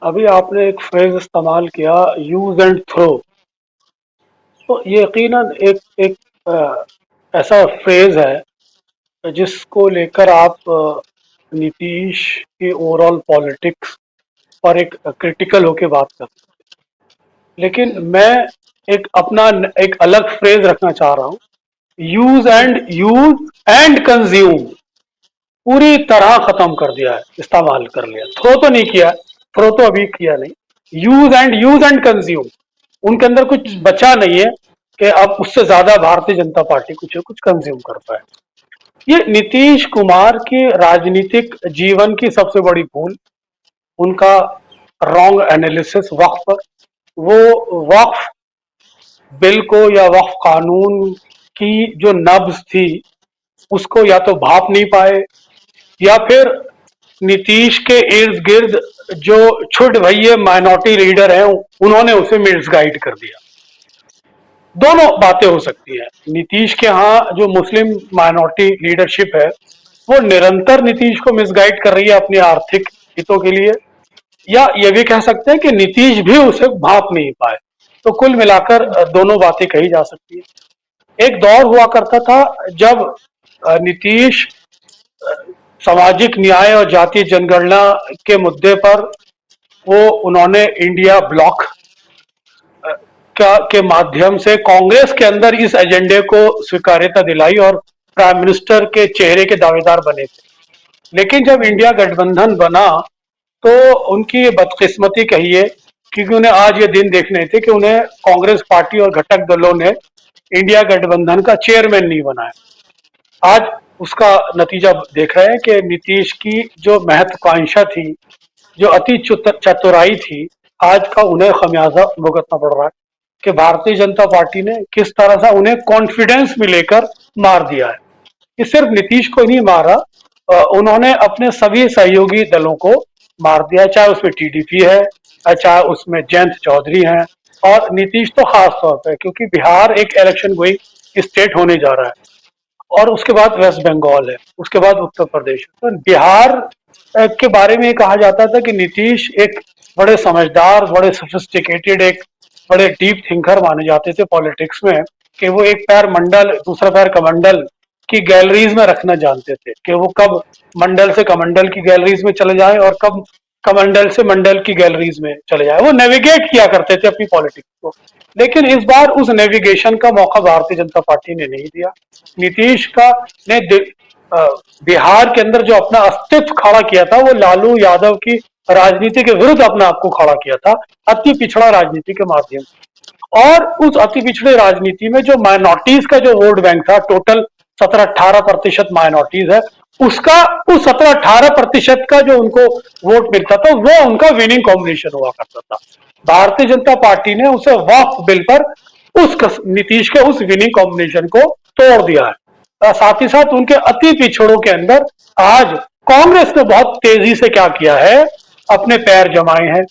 अभी आपने एक फ्रेज इस्तेमाल किया, यूज एंड थ्रो। तो ये यकीनन एक एक ऐसा फ्रेज है जिसको लेकर आप नीतीश की ओवरऑल पॉलिटिक्स पर एक क्रिटिकल होके बात करते हैं। लेकिन मैं एक अपना एक अलग फ्रेज रखना चाह रहा हूँ, यूज एंड कंज्यूम। पूरी तरह खत्म कर दिया है, इस्तेमाल कर लिया, थ्रो तो नहीं किया, थ्रो तो अभी किया नहीं। यूज एंड कंज्यूम, उनके अंदर कुछ बचा नहीं है कि अब उससे ज्यादा भारतीय जनता पार्टी कुछ कंज्यूम कर पाए। ये नीतीश कुमार के राजनीतिक जीवन की सबसे बड़ी भूल, उनका रॉन्ग एनालिसिस वक्फ पर। वो वक्फ बिल को या वक्फ कानून की जो नब्ज थी उसको या तो भाप नहीं पाए, या फिर नीतीश के इर्द गिर्द जो छुट भैये माइनॉरिटी लीडर हैं उन्होंने उसे मिसगाइड कर दिया। दोनों बातें हो सकती हैं। नीतीश के यहाँ जो मुस्लिम माइनॉरिटी लीडरशिप है वो निरंतर नीतीश को मिसगाइड कर रही है अपने आर्थिक हितों के लिए, या ये भी कह सकते हैं कि नीतीश भी उसे भाप नहीं पाए। तो कुल मिलाकर दोनों बातें कही जा सकती है। एक दौर हुआ करता था जब नीतीश सामाजिक न्याय और जातीय जनगणना के मुद्दे पर उन्होंने इंडिया ब्लॉक के माध्यम से कांग्रेस के अंदर इस एजेंडे को स्वीकार्यता दिलाई और प्राइम मिनिस्टर के चेहरे के दावेदार बने थे। लेकिन जब इंडिया गठबंधन बना तो उनकी बदकिस्मती कहिए, क्योंकि उन्हें आज ये दिन देखने थे कि उन्हें कांग्रेस पार्टी और घटक दलों ने इंडिया गठबंधन का चेयरमैन नहीं बनाया। आज उसका नतीजा देख रहे हैं कि नीतीश की जो महत्वाकांक्षा थी, जो अति चतुराई थी, आज का उन्हें खमियाजा भुगतना पड़ रहा है कि भारतीय जनता पार्टी ने किस तरह से उन्हें कॉन्फिडेंस में लेकर मार दिया है। कि सिर्फ नीतीश को नहीं मारा, उन्होंने अपने सभी सहयोगी दलों को मार दिया, चाहे उसमें टीडीपी है, चाहे उसमें जयंत चौधरी हैं, और नीतीश तो खास तौर पर, क्योंकि बिहार एक इलेक्शन गोइंग स्टेट होने जा रहा है, और उसके बाद वेस्ट बंगाल है, उसके बाद उत्तर प्रदेश। तो बिहार के बारे में कहा जाता था कि नीतीश एक बड़े समझदार, बड़े सोफिस्टिकेटेड, एक बड़े डीप थिंकर माने जाते थे पॉलिटिक्स में, कि वो एक पैर मंडल दूसरा पैर कमंडल की गैलरीज में रखना जानते थे कि वो कब मंडल से कमंडल की गैलरीज में चले जाए और कब कमंडल से मंडल की गैलरीज में चले जाए। वो नेविगेट किया करते थे अपनी पॉलिटिक्स को। लेकिन इस बार उस नेविगेशन का मौका भारतीय जनता पार्टी ने नहीं दिया। नीतीश का ने बिहार के अंदर जो अपना अस्तित्व खड़ा किया था वो लालू यादव की राजनीति के विरुद्ध अपने आप को खड़ा किया था, अति पिछड़ा राजनीति के माध्यम से। और उस अति पिछड़े राजनीति में जो माइनॉरिटीज का जो वोट बैंक था, टोटल 17-18% माइनॉरिटीज है, उसका उस 17-18% का जो उनको वोट मिलता था वो उनका विनिंग कॉम्बिनेशन हुआ करता था। भारतीय जनता पार्टी ने उसे वक्फ बिल पर नीतीश के उस विनिंग कॉम्बिनेशन को तोड़ दिया है। साथ ही साथ उनके अति पिछड़ों के अंदर आज कांग्रेस ने बहुत तेजी से क्या किया है, अपने पैर जमाए हैं।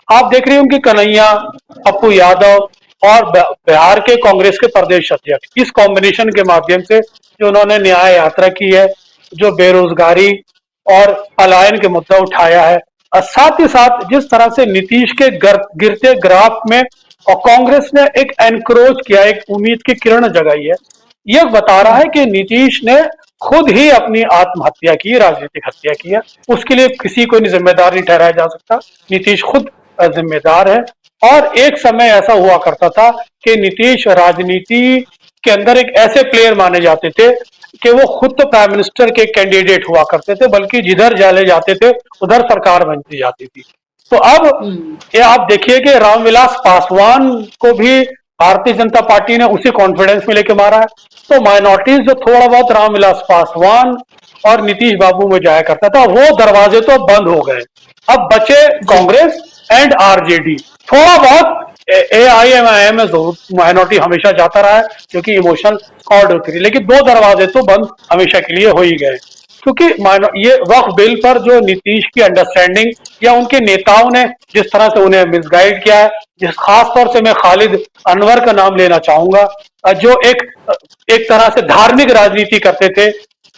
आप देख रहे होंगे कन्हैया, पप्पू यादव और बिहार के कांग्रेस के प्रदेश अध्यक्ष, इस कॉम्बिनेशन के माध्यम से जो उन्होंने न्याय यात्रा की है, जो बेरोजगारी और पलायन के मुद्दा उठाया है, और साथ ही साथ जिस तरह से नीतीश के गिरते ग्राफ में और कांग्रेस ने एक एनक्रोच किया, एक उम्मीद की किरण जगाई है, यह बता रहा है कि नीतीश ने खुद ही अपनी आत्महत्या की, राजनीतिक हत्या की है। उसके लिए किसी को जिम्मेदार नहीं ठहराया जा सकता, नीतीश खुद जिम्मेदार है। और एक समय ऐसा हुआ करता था कि नीतीश राजनीति के अंदर एक ऐसे प्लेयर माने जाते थे कि वो खुद तो प्राइम मिनिस्टर के कैंडिडेट हुआ करते थे, बल्कि जिधर जाले जाते थे उधर सरकार बनती जाती थी। तो अब ये आप देखिए कि रामविलास पासवान को भी भारतीय जनता पार्टी ने उसी कॉन्फिडेंस में लेके मारा है। तो माइनॉरिटीज जो थोड़ा बहुत रामविलास पासवान और नीतीश बाबू में जाया करता था, वो दरवाजे तो बंद हो गए। अब बचे कांग्रेस एंड आरजेडी। थोड़ा बहुत AIMIM में माइनॉरिटी हमेशा जाता रहा है क्योंकि इमोशनल कॉर्ड होती थी, लेकिन दो दरवाजे तो बंद हमेशा के लिए हो ही गए। क्योंकि ये वक्फ बिल पर जो नीतीश की अंडरस्टैंडिंग या उनके नेताओं ने जिस तरह से उन्हें मिसगाइड किया है, जिस खास तौर से मैं खालिद अनवर का नाम लेना चाहूंगा, जो एक तरह से धार्मिक राजनीति करते थे,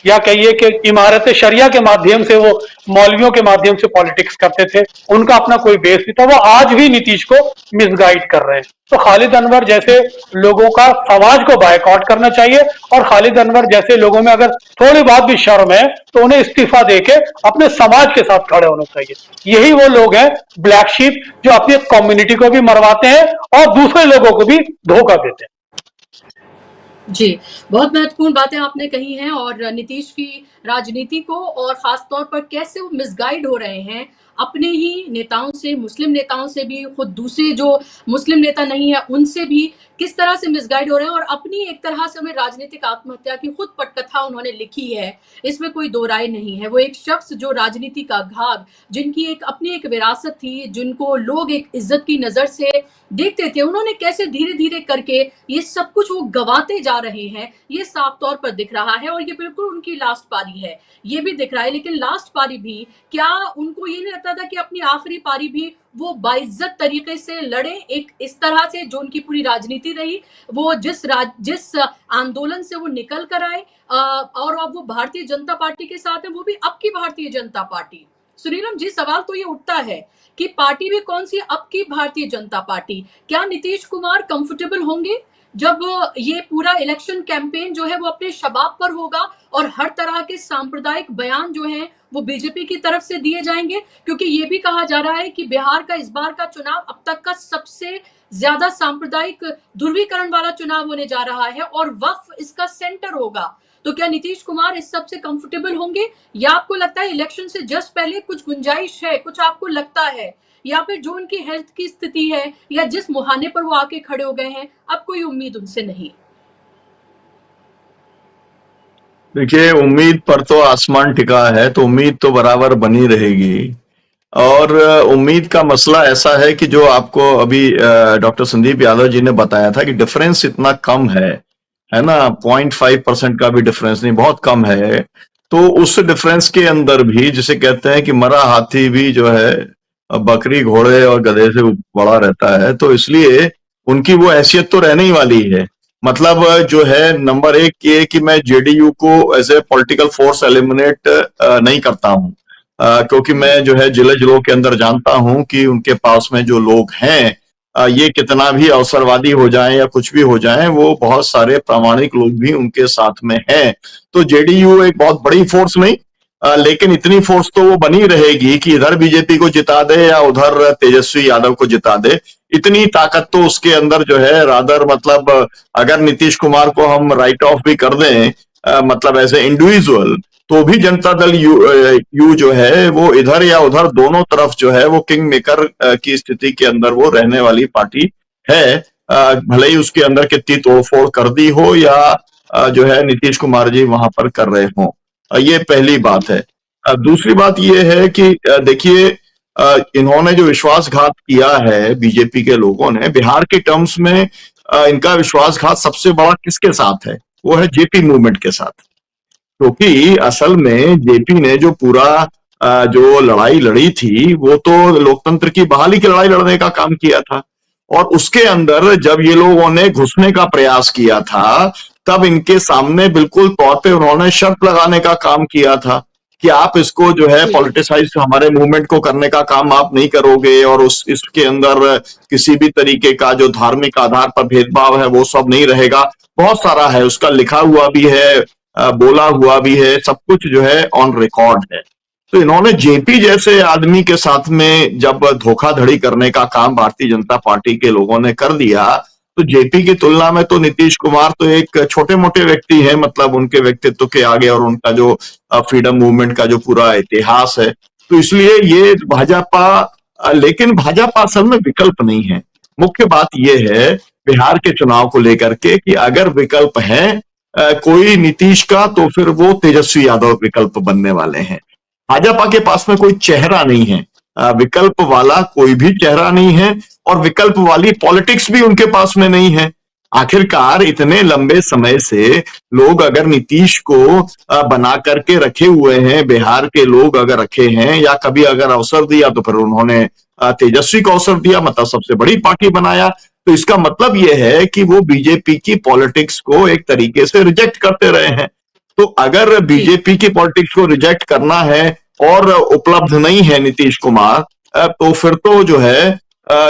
या कहिए कि इमारत शरिया के माध्यम से, वो मौलवियों के माध्यम से पॉलिटिक्स करते थे, उनका अपना कोई बेस नहीं था, वो आज भी नीतीश को मिसगाइड कर रहे हैं। तो खालिद अनवर जैसे लोगों का समाज को बायकॉट करना चाहिए, और खालिद अनवर जैसे लोगों में अगर थोड़ी बहुत भी शर्म है तो उन्हें इस्तीफा देके अपने समाज के साथ खड़े होना चाहिए। यही वो लोग हैं ब्लैक शीप जो अपनी कम्युनिटी को भी मरवाते हैं और दूसरे लोगों को भी धोखा देते हैं। जी, बहुत महत्वपूर्ण बातें आपने कही हैं, और नीतीश की राजनीति को और खास तौर पर कैसे वो मिसगाइड हो रहे हैं अपने ही नेताओं से, मुस्लिम नेताओं से भी, खुद दूसरे जो मुस्लिम नेता नहीं है उनसे भी किस तरह से मिसगाइड हो रहे हैं, और अपनी एक तरह से हमें राजनीतिक आत्महत्या की खुद पटकथा उन्होंने लिखी है, इसमें कोई दो राय नहीं है। वो एक शख्स जो राजनीति का घाव, जिनकी एक अपनी एक विरासत थी, जिनको लोग एक इज्जत की नजर से देखते थे, उन्होंने कैसे धीरे धीरे करके ये सब कुछ वो गवाते जा रहे हैं, ये साफ तौर पर दिख रहा है। और ये बिल्कुल उनकी लास्ट पारी है, ये भी दिख रहा है। लेकिन लास्ट पारी भी क्या उनको ये नहीं लगता था कि अपनी आखिरी पारी भी वो बाइज्जत तरीके से लड़े, एक इस तरह से जो उनकी पूरी राजनीति रही, वो जिस आंदोलन से वो निकल कर आए, और अब वो भारतीय जनता पार्टी के साथ है, वो भी अब की भारतीय जनता पार्टी। सुनीलम जी, सवाल तो ये उठता है कि पार्टी भी कौन सी, अब की भारतीय जनता पार्टी। क्या नीतीश कुमार कंफर्टेबल होंगे जब ये पूरा इलेक्शन कैंपेन जो है वो अपने शबाब पर होगा और हर तरह के सांप्रदायिक बयान जो हैं वो बीजेपी की तरफ से दिए जाएंगे? क्योंकि ये भी कहा जा रहा है कि बिहार का इस बार का चुनाव अब तक का सबसे ज्यादा सांप्रदायिक ध्रुवीकरण वाला चुनाव होने जा रहा है, और वक्फ इसका सेंटर होगा। तो क्या नीतीश कुमार इस सब से कंफर्टेबल होंगे, या आपको लगता है इलेक्शन से जस्ट पहले कुछ गुंजाइश है, कुछ आपको लगता है, या फिर जो उनकी हेल्थ की स्थिति है या जिस मुहाने पर वो आके खड़े हो गए हैं, अब कोई उम्मीद उनसे नहीं? देखिए, उम्मीद पर तो आसमान टिका है, तो उम्मीद तो बराबर बनी रहेगी। और उम्मीद का मसला ऐसा है कि जो आपको अभी डॉक्टर संदीप यादव जी ने बताया था कि डिफरेंस इतना कम है ना, 0.5% का भी डिफरेंस नहीं, बहुत कम है। तो उस डिफरेंस के अंदर भी जिसे कहते हैं कि मरा हाथी भी जो है बकरी, घोड़े और गधे से बड़ा रहता है, तो इसलिए उनकी वो हैसियत तो रहने ही वाली है। मतलब जो है, नंबर एक ये कि मैं जेडीयू को as a political force eliminate नहीं करता हूं, क्योंकि मैं जो है जिले जिलों के अंदर जानता हूं कि उनके पास में जो लोग हैं ये कितना भी अवसरवादी हो जाए या कुछ भी हो जाए, वो बहुत सारे प्रामाणिक लोग भी उनके साथ में हैं। तो जेडीयू एक बहुत बड़ी फोर्स नहीं, लेकिन इतनी फोर्स तो वो बनी रहेगी कि इधर बीजेपी को जिता दे या उधर तेजस्वी यादव को जिता दे। इतनी ताकत तो उसके अंदर जो है, रादर मतलब अगर नीतीश कुमार को हम राइट ऑफ भी कर दें, मतलब एज ए इंडिविजुअल, तो भी जनता दल यू जो है वो इधर या उधर दोनों तरफ जो है वो किंग मेकर की स्थिति के अंदर वो रहने वाली पार्टी है। भले ही उसके अंदर कितनी तोड़फोड़ कर दी हो या जो है नीतीश कुमार जी वहां पर कर रहे हो। ये पहली बात है। दूसरी बात ये है कि देखिए, इन्होंने जो विश्वासघात किया है बीजेपी के लोगों ने बिहार के टर्म्स में, इनका विश्वासघात सबसे बड़ा किसके साथ है? वो है जेपी मूवमेंट के साथ। क्योंकि असल में जेपी ने जो पूरा जो लड़ाई लड़ी थी वो तो लोकतंत्र की बहाली की लड़ाई लड़ने का काम किया था, और उसके अंदर जब ये लोगों ने घुसने का प्रयास किया था तब इनके सामने बिल्कुल तौर पे उन्होंने शर्त लगाने का काम किया था कि आप इसको जो है पॉलिटिसाइज हमारे मूवमेंट को करने का काम आप नहीं करोगे, और इसके अंदर किसी भी तरीके का जो धार्मिक आधार पर भेदभाव है वो सब नहीं रहेगा। बहुत सारा है, उसका लिखा हुआ भी है, बोला हुआ भी है, सब कुछ जो है ऑन रिकॉर्ड है। तो इन्होंने जेपी जैसे आदमी के साथ में जब धोखाधड़ी करने का काम भारतीय जनता पार्टी के लोगों ने कर दिया, तो जेपी की तुलना में तो नीतीश कुमार तो एक छोटे मोटे व्यक्ति है, मतलब उनके व्यक्तित्व के आगे और उनका जो फ्रीडम मूवमेंट का जो पूरा इतिहास है। तो इसलिए ये भाजपा, लेकिन भाजपा असल में विकल्प नहीं है। मुख्य बात यह है बिहार के चुनाव को लेकर के कि अगर विकल्प है कोई नीतीश का, तो फिर वो तेजस्वी यादव विकल्प बनने वाले हैं। भाजपा के पास में कोई चेहरा नहीं है, विकल्प वाला कोई भी चेहरा नहीं है, और विकल्प वाली पॉलिटिक्स भी उनके पास में नहीं है। आखिरकार इतने लंबे समय से लोग अगर नीतीश को बना करके रखे हुए हैं, बिहार के लोग अगर रखे हैं, या कभी अगर अवसर दिया तो फिर उन्होंने तेजस्वी को अवसर दिया, मतलब सबसे बड़ी पार्टी बनाया। तो इसका मतलब यह है कि वो बीजेपी की पॉलिटिक्स को एक तरीके से रिजेक्ट करते रहे हैं। तो अगर बीजेपी की पॉलिटिक्स को रिजेक्ट करना है और उपलब्ध नहीं है नीतीश कुमार, तो फिर तो जो है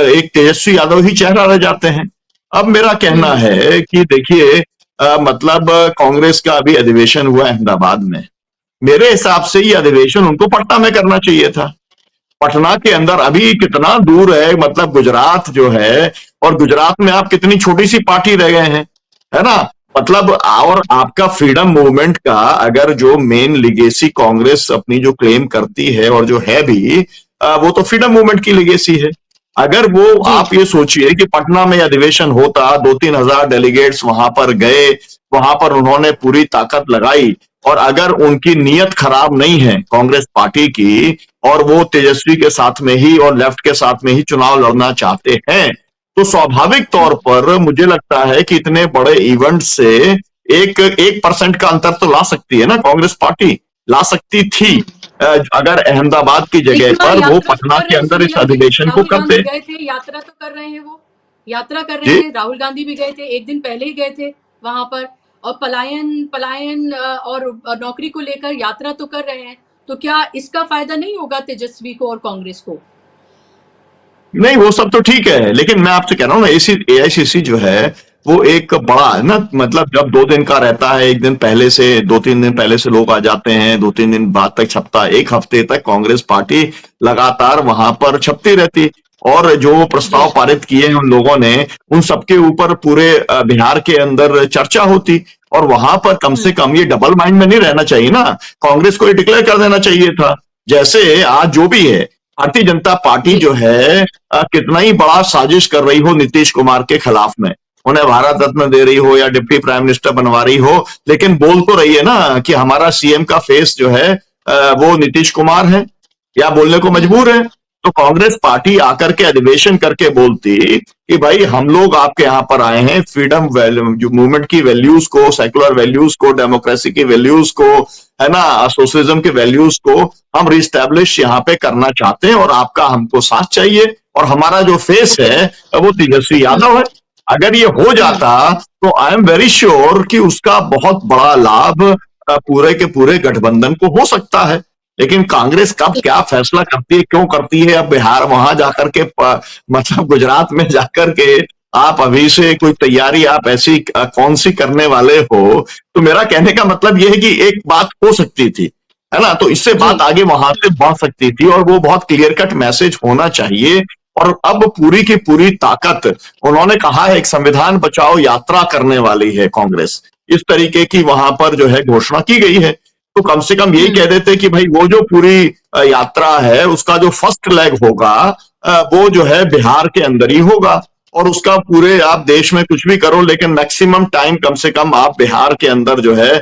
एक तेजस्वी यादव ही चेहरा रह जाते हैं। अब मेरा कहना है कि देखिए, मतलब कांग्रेस का अभी अधिवेशन हुआ अहमदाबाद में। मेरे हिसाब से ये अधिवेशन उनको पटना में करना चाहिए था। पटना के अंदर अभी कितना दूर है, मतलब गुजरात जो है, और गुजरात में आप कितनी छोटी सी पार्टी रह गए हैं, है ना। मतलब और आपका फ्रीडम मूवमेंट का अगर जो मेन लिगेसी कांग्रेस अपनी जो क्लेम करती है और जो है भी, वो तो फ्रीडम मूवमेंट की लिगेसी है। अगर वो आप ये सोचिए कि पटना में अधिवेशन होता, 2-3 हजार डेलीगेट्स वहां पर गए, वहां पर उन्होंने पूरी ताकत लगाई, और अगर उनकी नीयत खराब नहीं है कांग्रेस पार्टी की, और वो तेजस्वी के साथ में ही और लेफ्ट के साथ में ही चुनाव लड़ना चाहते हैं, तो स्वाभाविक तौर पर मुझे लगता है कि इतने बड़े इवेंट से 1% का अंतर तो ला सकती है ना कांग्रेस पार्टी, ला सकती थी अगर अहमदाबाद की जगह पर वो पटना के अंदर इस अधिवेशन को करते। गए थे, यात्रा तो कर रहे हैं, वो यात्रा कर रहे हैं। राहुल गांधी भी गए थे, एक दिन पहले ही गए थे वहां पर, और पलायन और नौकरी को लेकर यात्रा तो कर रहे हैं। तो क्या इसका फायदा नहीं होगा तेजस्वी को और कांग्रेस को? नहीं, वो सब तो ठीक है, लेकिन मैं आपसे कह रहा हूँ ना, एआईसीसी जो है वो एक बड़ा है ना, मतलब जब 2 दिन का रहता है, एक दिन पहले से 2-3 दिन पहले से लोग आ जाते हैं, 2-3 दिन बाद तक छपता, 1 हफ्ते तक कांग्रेस पार्टी लगातार वहां पर छपती रहती, और जो प्रस्ताव पारित किए हैं उन लोगों ने, उन सबके ऊपर पूरे बिहार के अंदर चर्चा होती, और वहां पर कम से कम ये डबल माइंड में नहीं रहना चाहिए ना। कांग्रेस को ये डिक्लेयर कर देना चाहिए था, जैसे आज जो भी है भारतीय जनता पार्टी जो है कितना ही बड़ा साजिश कर रही हो नीतीश कुमार के खिलाफ में, उन्हें भारत रत्न दे रही हो या डिप्टी प्राइम मिनिस्टर बनवा रही हो, लेकिन बोल तो रही है ना कि हमारा सीएम का फेस जो है वो नीतीश कुमार है, या बोलने को मजबूर है। तो कांग्रेस पार्टी आकर के अधिवेशन करके बोलती कि भाई हम लोग आपके यहाँ पर आए हैं फ्रीडम मूवमेंट की वैल्यूज को, सेकुलर वैल्यूज को, डेमोक्रेसी की वैल्यूज को, है ना, सोशलिज्म के वैल्यूज को हम रिस्टैब्लिश यहाँ पे करना चाहते हैं, और आपका हमको साथ चाहिए, और हमारा जो फेस है वो तेजस्वी यादव है। अगर ये हो जाता तो आई एम वेरी श्योर कि उसका बहुत बड़ा लाभ पूरे के पूरे गठबंधन को हो सकता है। लेकिन कांग्रेस कब क्या फैसला करती है, क्यों करती है, अब बिहार वहां जाकर के मतलब गुजरात में जाकर के आप अभी से कोई तैयारी आप ऐसी कौन सी करने वाले हो। तो मेरा कहने का मतलब यह है कि एक बात हो सकती थी, है ना, तो इससे बात आगे वहां से बढ़ सकती थी और वो बहुत क्लियर कट मैसेज होना चाहिए। और अब पूरी की पूरी ताकत, उन्होंने कहा है एक संविधान बचाओ यात्रा करने वाली है कांग्रेस, इस तरीके की वहां पर जो है घोषणा की गई है। तो कम से कम यही कह देते कि भाई वो जो पूरी यात्रा है उसका जो फर्स्ट लेग होगा वो जो है बिहार के अंदर ही होगा, और उसका पूरे आप देश में कुछ भी करो लेकिन मैक्सिमम टाइम कम से कम आप बिहार के अंदर जो है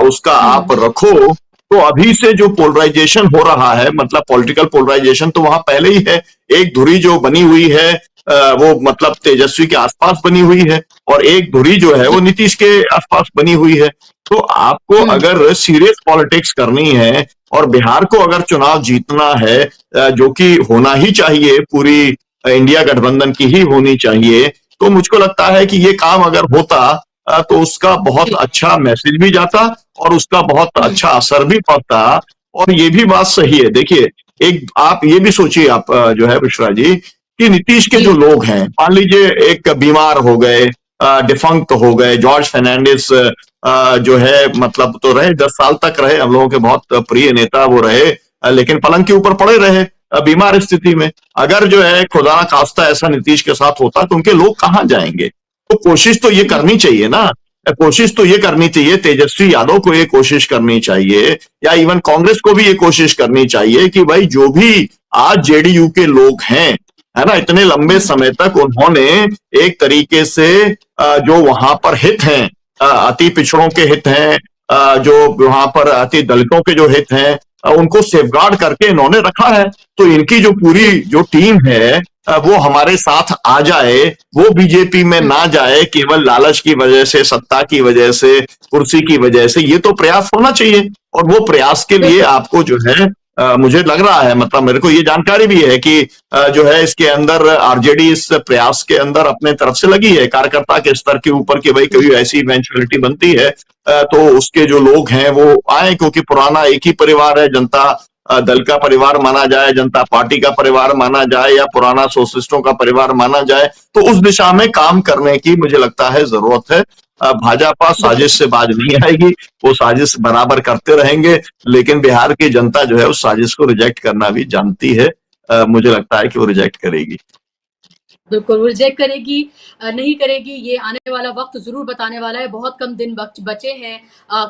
उसका आप रखो। तो अभी से जो पोलराइजेशन हो रहा है, मतलब पॉलिटिकल पोलराइजेशन तो वहां पहले ही है। एक धुरी जो बनी हुई है वो मतलब तेजस्वी के आसपास बनी हुई है, और एक धुरी जो है वो नीतीश के आसपास बनी हुई है। तो आपको अगर सीरियस पॉलिटिक्स करनी है और बिहार को अगर चुनाव जीतना है, जो कि होना ही चाहिए, पूरी इंडिया गठबंधन की ही होनी चाहिए, तो मुझको लगता है कि ये काम अगर होता तो उसका बहुत अच्छा मैसेज भी जाता और उसका बहुत अच्छा असर भी पड़ता। और ये भी बात सही है, देखिए एक आप ये भी सोचिए, आप जो है बुशरा जी, कि नीतीश के जो लोग हैं, मान लीजिए एक बीमार हो गए, डिफंक्ट हो गए, जॉर्ज फर्नांडिस जो है मतलब तो रहे 10 साल तक रहे, हम लोगों के बहुत प्रिय नेता वो रहे, लेकिन पलंग के ऊपर पड़े रहे बीमार स्थिति में। अगर जो है खुदा ना खास्ता ऐसा नीतीश के साथ होता तो उनके लोग कहां जाएंगे। तो कोशिश तो ये करनी चाहिए ना, कोशिश तो ये करनी चाहिए, तेजस्वी यादव को ये कोशिश करनी चाहिए, या इवन कांग्रेस को भी ये कोशिश करनी चाहिए कि भाई जो भी आज जेडीयू के लोग हैं, है ना, इतने लंबे समय तक उन्होंने एक तरीके से जो वहां पर हित हैं, अति पिछड़ों के हित हैं, जो वहां पर अति दलितों के जो हित हैं, उनको सेफगार्ड करके इन्होंने रखा है। तो इनकी जो पूरी जो टीम है वो हमारे साथ आ जाए, वो बीजेपी में ना जाए केवल लालच की वजह से, सत्ता की वजह से, कुर्सी की वजह से, ये तो प्रयास होना चाहिए। और वो प्रयास के लिए आपको जो है मुझे लग रहा है, मतलब मेरे को ये जानकारी भी है कि जो है इसके अंदर आरजेडी इस प्रयास के अंदर अपने तरफ से लगी है, कार्यकर्ता के स्तर के ऊपर, कि भाई कभी ऐसी इवेंचुअलिटी बनती है तो उसके जो लोग हैं वो आए, क्योंकि पुराना एक ही परिवार है, जनता दल का परिवार माना जाए, जनता पार्टी का परिवार माना जाए, या पुराना सोशलिस्टों का परिवार माना जाए, तो उस दिशा में काम करने की मुझे लगता है जरूरत है। भाजपा साजिश से बाज नहीं आएगी, वो साजिश बराबर करते रहेंगे, लेकिन बिहार की जनता जो है उस साजिश को रिजेक्ट करना भी जानती है। मुझे लगता है कि वो रिजेक्ट करेगी। बिल्कुल रिजेक्ट करेगी, नहीं करेगी, ये आने वाला वक्त जरूर बताने वाला है। बहुत कम दिन बचे हैं,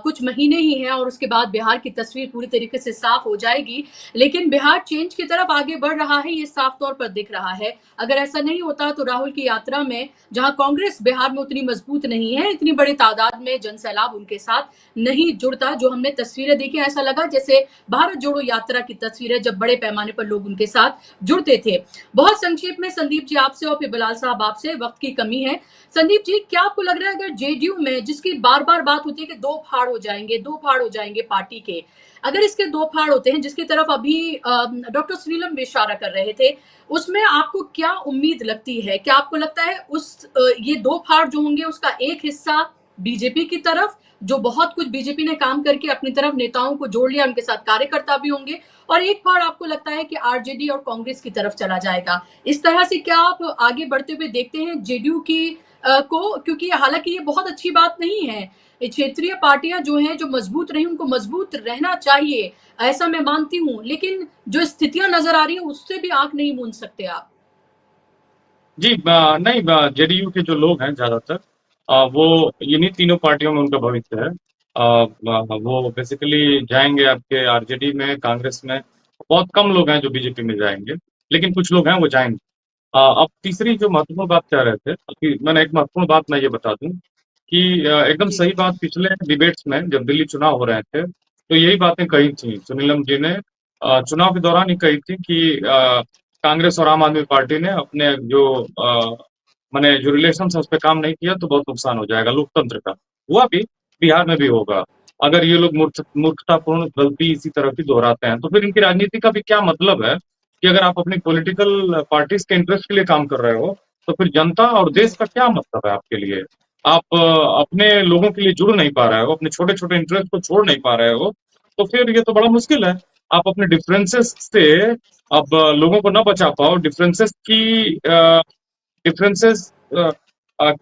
कुछ महीने ही हैं, और उसके बाद बिहार की तस्वीर पूरी तरीके से साफ हो जाएगी। लेकिन बिहार चेंज की तरफ आगे बढ़ रहा है, ये साफ तौर पर दिख रहा है। अगर ऐसा नहीं होता तो राहुल की यात्रा में, जहां कांग्रेस बिहार में उतनी मजबूत नहीं है, इतनी बड़ी तादाद में जनसैलाब उनके साथ नहीं जुड़ता। जो हमने तस्वीरें देखी, ऐसा लगा जैसे भारत जोड़ो यात्रा की तस्वीरें, जब बड़े पैमाने पर लोग उनके साथ जुड़ते थे। बहुत संक्षेप में संदीप जी आपसे और फिर बिलाल साहब आपसे, वक्त की कमी है। संदीप जी, क्या आपको लग रहा है अगर जेडीयू में, जिसकी बार बार बात होती है कि दो फाड़ हो जाएंगे पार्टी के, अगर इसके दो फाड़ होते हैं, जिसकी तरफ अभी डॉक्टर सुनीलम भी इशारा कर रहे थे, उसमें आपको क्या उम्मीद लगती है? क्या आपको लगता है उस ये दो फाड़ जो होंगे उसका एक हिस्सा बीजेपी की तरफ, जो बहुत कुछ बीजेपी ने काम करके अपनी तरफ नेताओं को जोड़ लिया, उनके साथ कार्यकर्ता भी होंगे, और एक फाड़ आपको लगता है कि आरजेडी और कांग्रेस की तरफ चला जाएगा? इस तरह से क्या आप आगे बढ़ते हुए देखते हैं जेडीयू की को? क्योंकि हालांकि ये बहुत अच्छी बात नहीं है, क्षेत्रीय पार्टियां जो हैं, जो मजबूत रही, उनको मजबूत रहना चाहिए, ऐसा मैं मानती हूं, लेकिन जो स्थितियां नजर आ रही है उससे भी आंख नहीं मूंद सकते आप। जी नहीं, जेडीयू के जो लोग हैं ज्यादातर वो इन्हीं तीनों पार्टियों में उनका भविष्य है। वो बेसिकली जाएंगे आपके आरजेडी में, कांग्रेस में। बहुत कम लोग हैं जो बीजेपी में जाएंगे, लेकिन कुछ लोग हैं वो जाएंगे। अब तीसरी जो महत्वपूर्ण बात कह रहे थे, कि मैंने एक महत्वपूर्ण बात मैं ये बता दूं कि एकदम सही बात, पिछले डिबेट्स में जब दिल्ली चुनाव हो रहे थे तो यही बातें कही थी सुनीलम जी ने। चुनाव के दौरान ही कही थी कि कांग्रेस और आम आदमी पार्टी ने अपने जो माने जो रिलेशन है उस पर काम नहीं किया तो बहुत नुकसान हो जाएगा लोकतंत्र का। हुआ भी, बिहार में भी होगा। अगर ये लोग मूर्खतापूर्ण गलती इसी तरह की दोहराते हैं तो फिर इनकी राजनीति का भी क्या मतलब है, कि अगर आप अपनी पॉलिटिकल पार्टीज के इंटरेस्ट के लिए काम कर रहे हो तो फिर जनता और देश का क्या मतलब है आपके लिए? आप अपने लोगों के लिए जुड़ नहीं पा रहे हो, अपने छोटे छोटे इंटरेस्ट को छोड़ नहीं पा रहे हो, तो फिर ये तो बड़ा मुश्किल है। आप अपने डिफरेंसेस से अब लोगों को ना बचा पाओ, डिफरेंसेस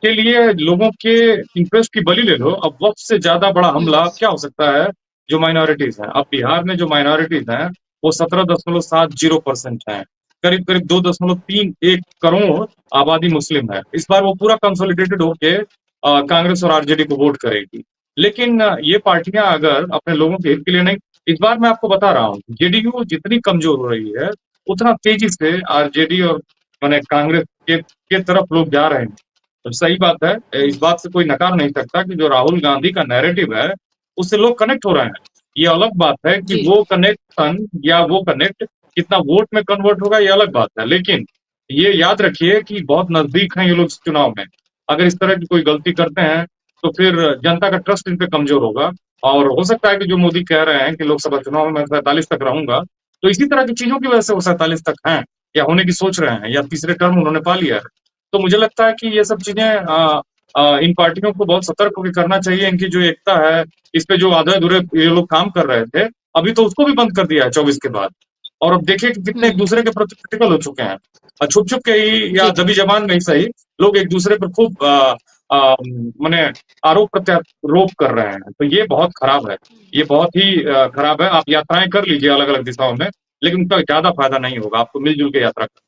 के लिए लोगों के इंटरेस्ट की बलि ले लो। अब वक्त से ज्यादा बड़ा हमला क्या हो सकता है जो माइनॉरिटीज हैं। अब बिहार में जो माइनॉरिटीज हैं वो 17.70% है, करीब करीब 2.31 करोड़ आबादी मुस्लिम है। इस बार वो पूरा कंसोलिडेटेड होके कांग्रेस और आरजेडी को वोट करेगी। लेकिन ये पार्टियां अगर अपने लोगों के हित के लिए नहीं, इस बार मैं आपको बता रहा हूँ जेडीयू जितनी कमजोर हो रही है उतना तेजी से आरजेडी और मैंने कांग्रेस के तरफ लोग जा रहे हैं। तो सही बात है, इस बात से कोई नकार नहीं सकता कि जो राहुल गांधी का नैरेटिव है उससे लोग कनेक्ट हो रहे हैं। ये अलग बात है कि जी वो कनेक्शन या वो कनेक्ट कितना वोट में कन्वर्ट होगा, ये अलग बात है। लेकिन ये याद रखिए कि बहुत नजदीक हैं ये लोग चुनाव में। अगर इस तरह की कोई गलती करते हैं तो फिर जनता का ट्रस्ट इन पे कमजोर होगा। और हो सकता है कि जो मोदी कह रहे हैं कि लोकसभा चुनाव में 47 तक रहूंगा, तो इसी तरह की चीजों की वजह से वो 47 तक हैं या होने की सोच रहे हैं या तीसरे टर्म उन्होंने पा लिया है। तो मुझे लगता है कि ये सब चीजें इन पार्टियों को बहुत सतर्क होकर करना चाहिए। इनकी जो एकता है, इस पे जो आधे अधूरे ये लोग काम कर रहे थे, अभी तो उसको भी बंद कर दिया है 24 के बाद। और अब देखिए कि कितने एक दूसरे के प्रति क्रिटिकल हो चुके हैं। छुप छुप के ही या जी दबी जबान में ही सही, लोग एक दूसरे पर खूब माने आरोप प्रत्यारोप कर रहे हैं। तो ये बहुत खराब है, ये बहुत ही खराब है। आप यात्राएं कर लीजिए अलग अलग दिशाओं में, लेकिन उनका ज्यादा फायदा नहीं होगा। आपको मिलजुल के यात्रा करनी।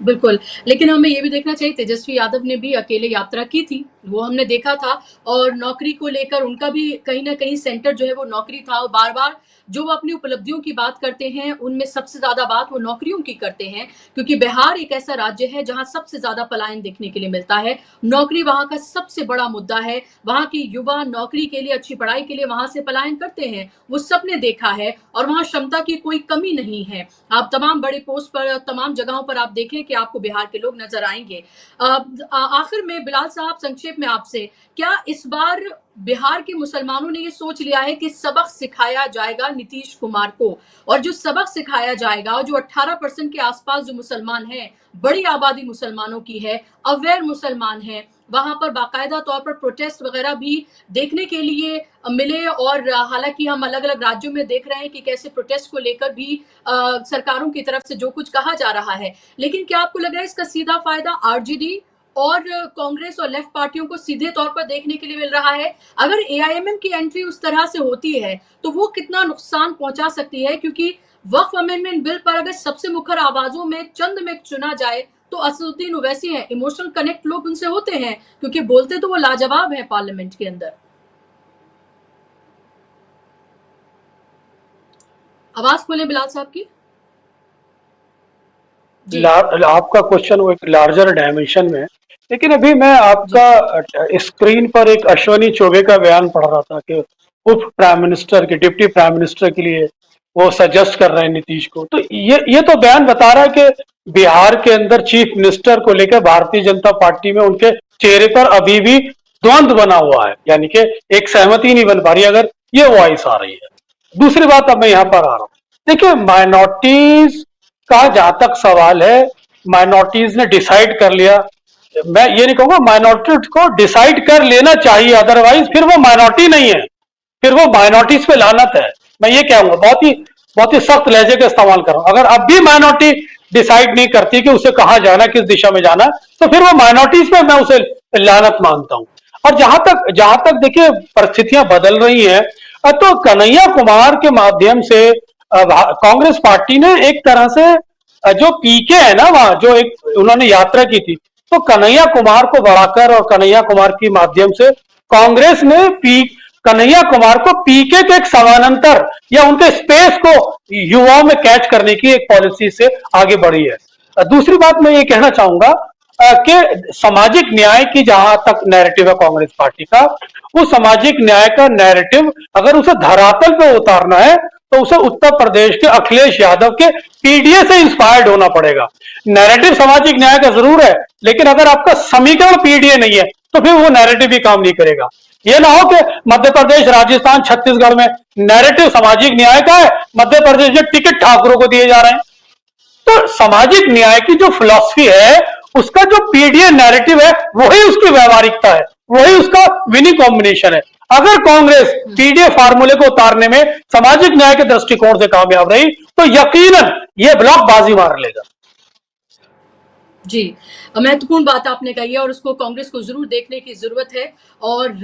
बिल्कुल, लेकिन हमें ये भी देखना चाहिए तेजस्वी यादव ने भी अकेले यात्रा की थी, वो हमने देखा था और नौकरी को लेकर उनका भी कहीं न कहीं सेंटर जो है वो नौकरी था और बार-बार जो वो अपनी उपलब्धियों की बात करते हैं, उनमें सबसे ज़्यादा बात वो नौकरियों की करते हैं क्योंकि बिहार एक ऐसा राज्य है जहाँ सबसे ज़्यादा पलायन देखने के लिए मिलता है। नौकरी वहाँ का सबसे बड़ा मुद्दा है, वहाँ के युवा नौकरी के लिए, अच्छी पढ़ाई के लिए वहाँ से पलायन करते हैं, वो सबने देखा है और वहाँ क्षमता की कोई कमी नहीं है। आप तमाम बड़े पोस्ट पर, तमाम जगहों पर आप देखें कि आपको बिहार के लोग नजर आएंगे। आखिर में बिलाल साहब संक्षेप में आपसे, क्या इस बार बिहार के मुसलमानों ने ये सोच लिया है कि सबक सिखाया जाएगा नीतीश कुमार को और जो सबक सिखाया जाएगा और जो 18% के आसपास जो मुसलमान हैं, बड़ी आबादी मुसलमानों की है, अवेयर मुसलमान हैं, वहां पर बाकायदा तौर पर प्रोटेस्ट वगैरह भी देखने के लिए मिले और हालांकि हम अलग अलग राज्यों में देख रहे हैं कि कैसे प्रोटेस्ट को लेकर भी सरकारों की तरफ से जो कुछ कहा जा रहा है, लेकिन क्या आपको लग रहा है इसका सीधा फायदा आरजेडी और कांग्रेस और लेफ्ट पार्टियों को सीधे तौर पर देखने के लिए मिल रहा है? अगर एआईएमएम की एंट्री उस तरह से होती है तो वो कितना नुकसान पहुंचा सकती है, क्योंकि वक्फ अमेंडमेंट बिल पर अगर सबसे मुखर आवाजों में चंद में चुना जाए तो असदुद्दीन ओवैसी हैं, इमोशनल कनेक्ट लोग उनसे होते हैं क्योंकि बोलते तो वो लाजवाब है पार्लियामेंट के अंदर। आवाज खोलें बिलाल साहब की। आपका क्वेश्चन वो एक लार्जर डायमेंशन में है, लेकिन अभी मैं आपका स्क्रीन पर एक अश्वनी चौबे का बयान पढ़ रहा था कि उप प्राइम मिनिस्टर के, डिप्टी प्राइम मिनिस्टर के लिए वो सजेस्ट कर रहे हैं नीतीश को। तो ये तो बयान बता रहा है कि बिहार के अंदर चीफ मिनिस्टर को लेकर भारतीय जनता पार्टी में उनके चेहरे पर अभी भी द्वंद्व बना हुआ है, यानी कि एक सहमति नहीं बन पा रही, अगर ये वॉइस आ रही है। दूसरी बात, अब मैं यहाँ पर आ रहा हूँ, देखिए माइनॉरिटीज का जहां तक सवाल है, माइनॉरिटीज ने डिसाइड कर लिया। मैं ये नहीं कहूंगा, माइनॉरिटीज को डिसाइड कर लेना चाहिए, अदरवाइज फिर वो माइनॉरिटी नहीं है, फिर वो माइनॉरिटीज पे लानत है। मैं ये कहूंगा, बहुत ही सख्त लहजे का इस्तेमाल कर रहा हूं। अगर अब भी माइनॉरिटी डिसाइड नहीं करती कि उसे कहां जाना, किस दिशा में जाना, तो फिर वो माइनॉरिटीज पे मैं उसे लानत मानता हूं। और जहां तक देखिए परिस्थितियां बदल रही हैं, तो कन्हैया कुमार के माध्यम से कांग्रेस पार्टी ने एक तरह से जो पीके है ना, वहां जो एक उन्होंने यात्रा की थी, तो कन्हैया कुमार को बढ़ाकर और कन्हैया कुमार के माध्यम से कांग्रेस ने कन्हैया कुमार को पीके के एक समानांतर या उनके स्पेस को युवाओं में कैच करने की एक पॉलिसी से आगे बढ़ी है। दूसरी बात मैं ये कहना चाहूंगा कि सामाजिक न्याय की जहां तक नैरेटिव है कांग्रेस पार्टी का, वो सामाजिक न्याय का नैरेटिव अगर उसे धरातल पे उतारना है तो उसे उत्तर प्रदेश के अखिलेश यादव के पीडीए से इंस्पायर्ड होना पड़ेगा। नैरेटिव सामाजिक न्याय का जरूर है, लेकिन अगर आपका समीकरण पीडीए नहीं है तो फिर वो नैरेटिव भी काम नहीं करेगा। ये ना हो कि मध्य प्रदेश, राजस्थान, छत्तीसगढ़ में नैरेटिव सामाजिक न्याय का है, मध्य प्रदेश में टिकट ठाकुरों को दिए जा रहे हैं। तो सामाजिक न्याय की जो फिलॉसफी है, उसका जो पीडीए नैरेटिव है, वही उसकी व्यवहारिकता है, वही उसका विनिंग कॉम्बिनेशन है। अगर कांग्रेस पीडीए फार्मूले को उतारने में सामाजिक न्याय के दृष्टिकोण से कामयाब रही तो यकीनन ये ब्लॉक बाजी मार लेगा। जी, महत्वपूर्ण बात आपने कही है और उसको कांग्रेस को जरूर देखने की जरूरत है। और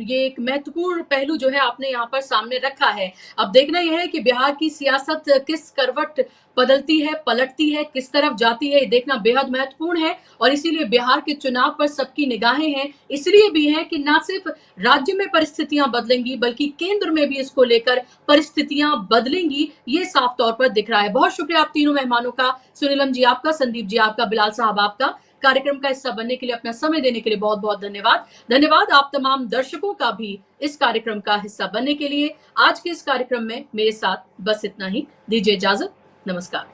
ये एक महत्वपूर्ण पहलू जो है आपने यहाँ पर सामने रखा है। अब देखना यह है कि बिहार की सियासत किस करवट बदलती है, पलटती है, किस तरफ जाती है, ये देखना बेहद महत्वपूर्ण है। और इसीलिए बिहार के चुनाव पर सबकी निगाहें हैं, इसलिए भी है कि ना सिर्फ राज्य में परिस्थितियां बदलेंगी बल्कि केंद्र में भी इसको लेकर परिस्थितियां बदलेंगी, ये साफ तौर पर दिख रहा है। बहुत शुक्रिया आप तीनों मेहमानों का, सुनीलम जी आपका, संदीप जी आपका, बिलाल साहब आपका, कार्यक्रम का हिस्सा बनने के लिए, अपना समय देने के लिए बहुत बहुत धन्यवाद। धन्यवाद आप तमाम दर्शकों का भी इस कार्यक्रम का हिस्सा बनने के लिए। आज के इस कार्यक्रम में मेरे साथ बस इतना ही, दीजिए इजाजत, नमस्कार।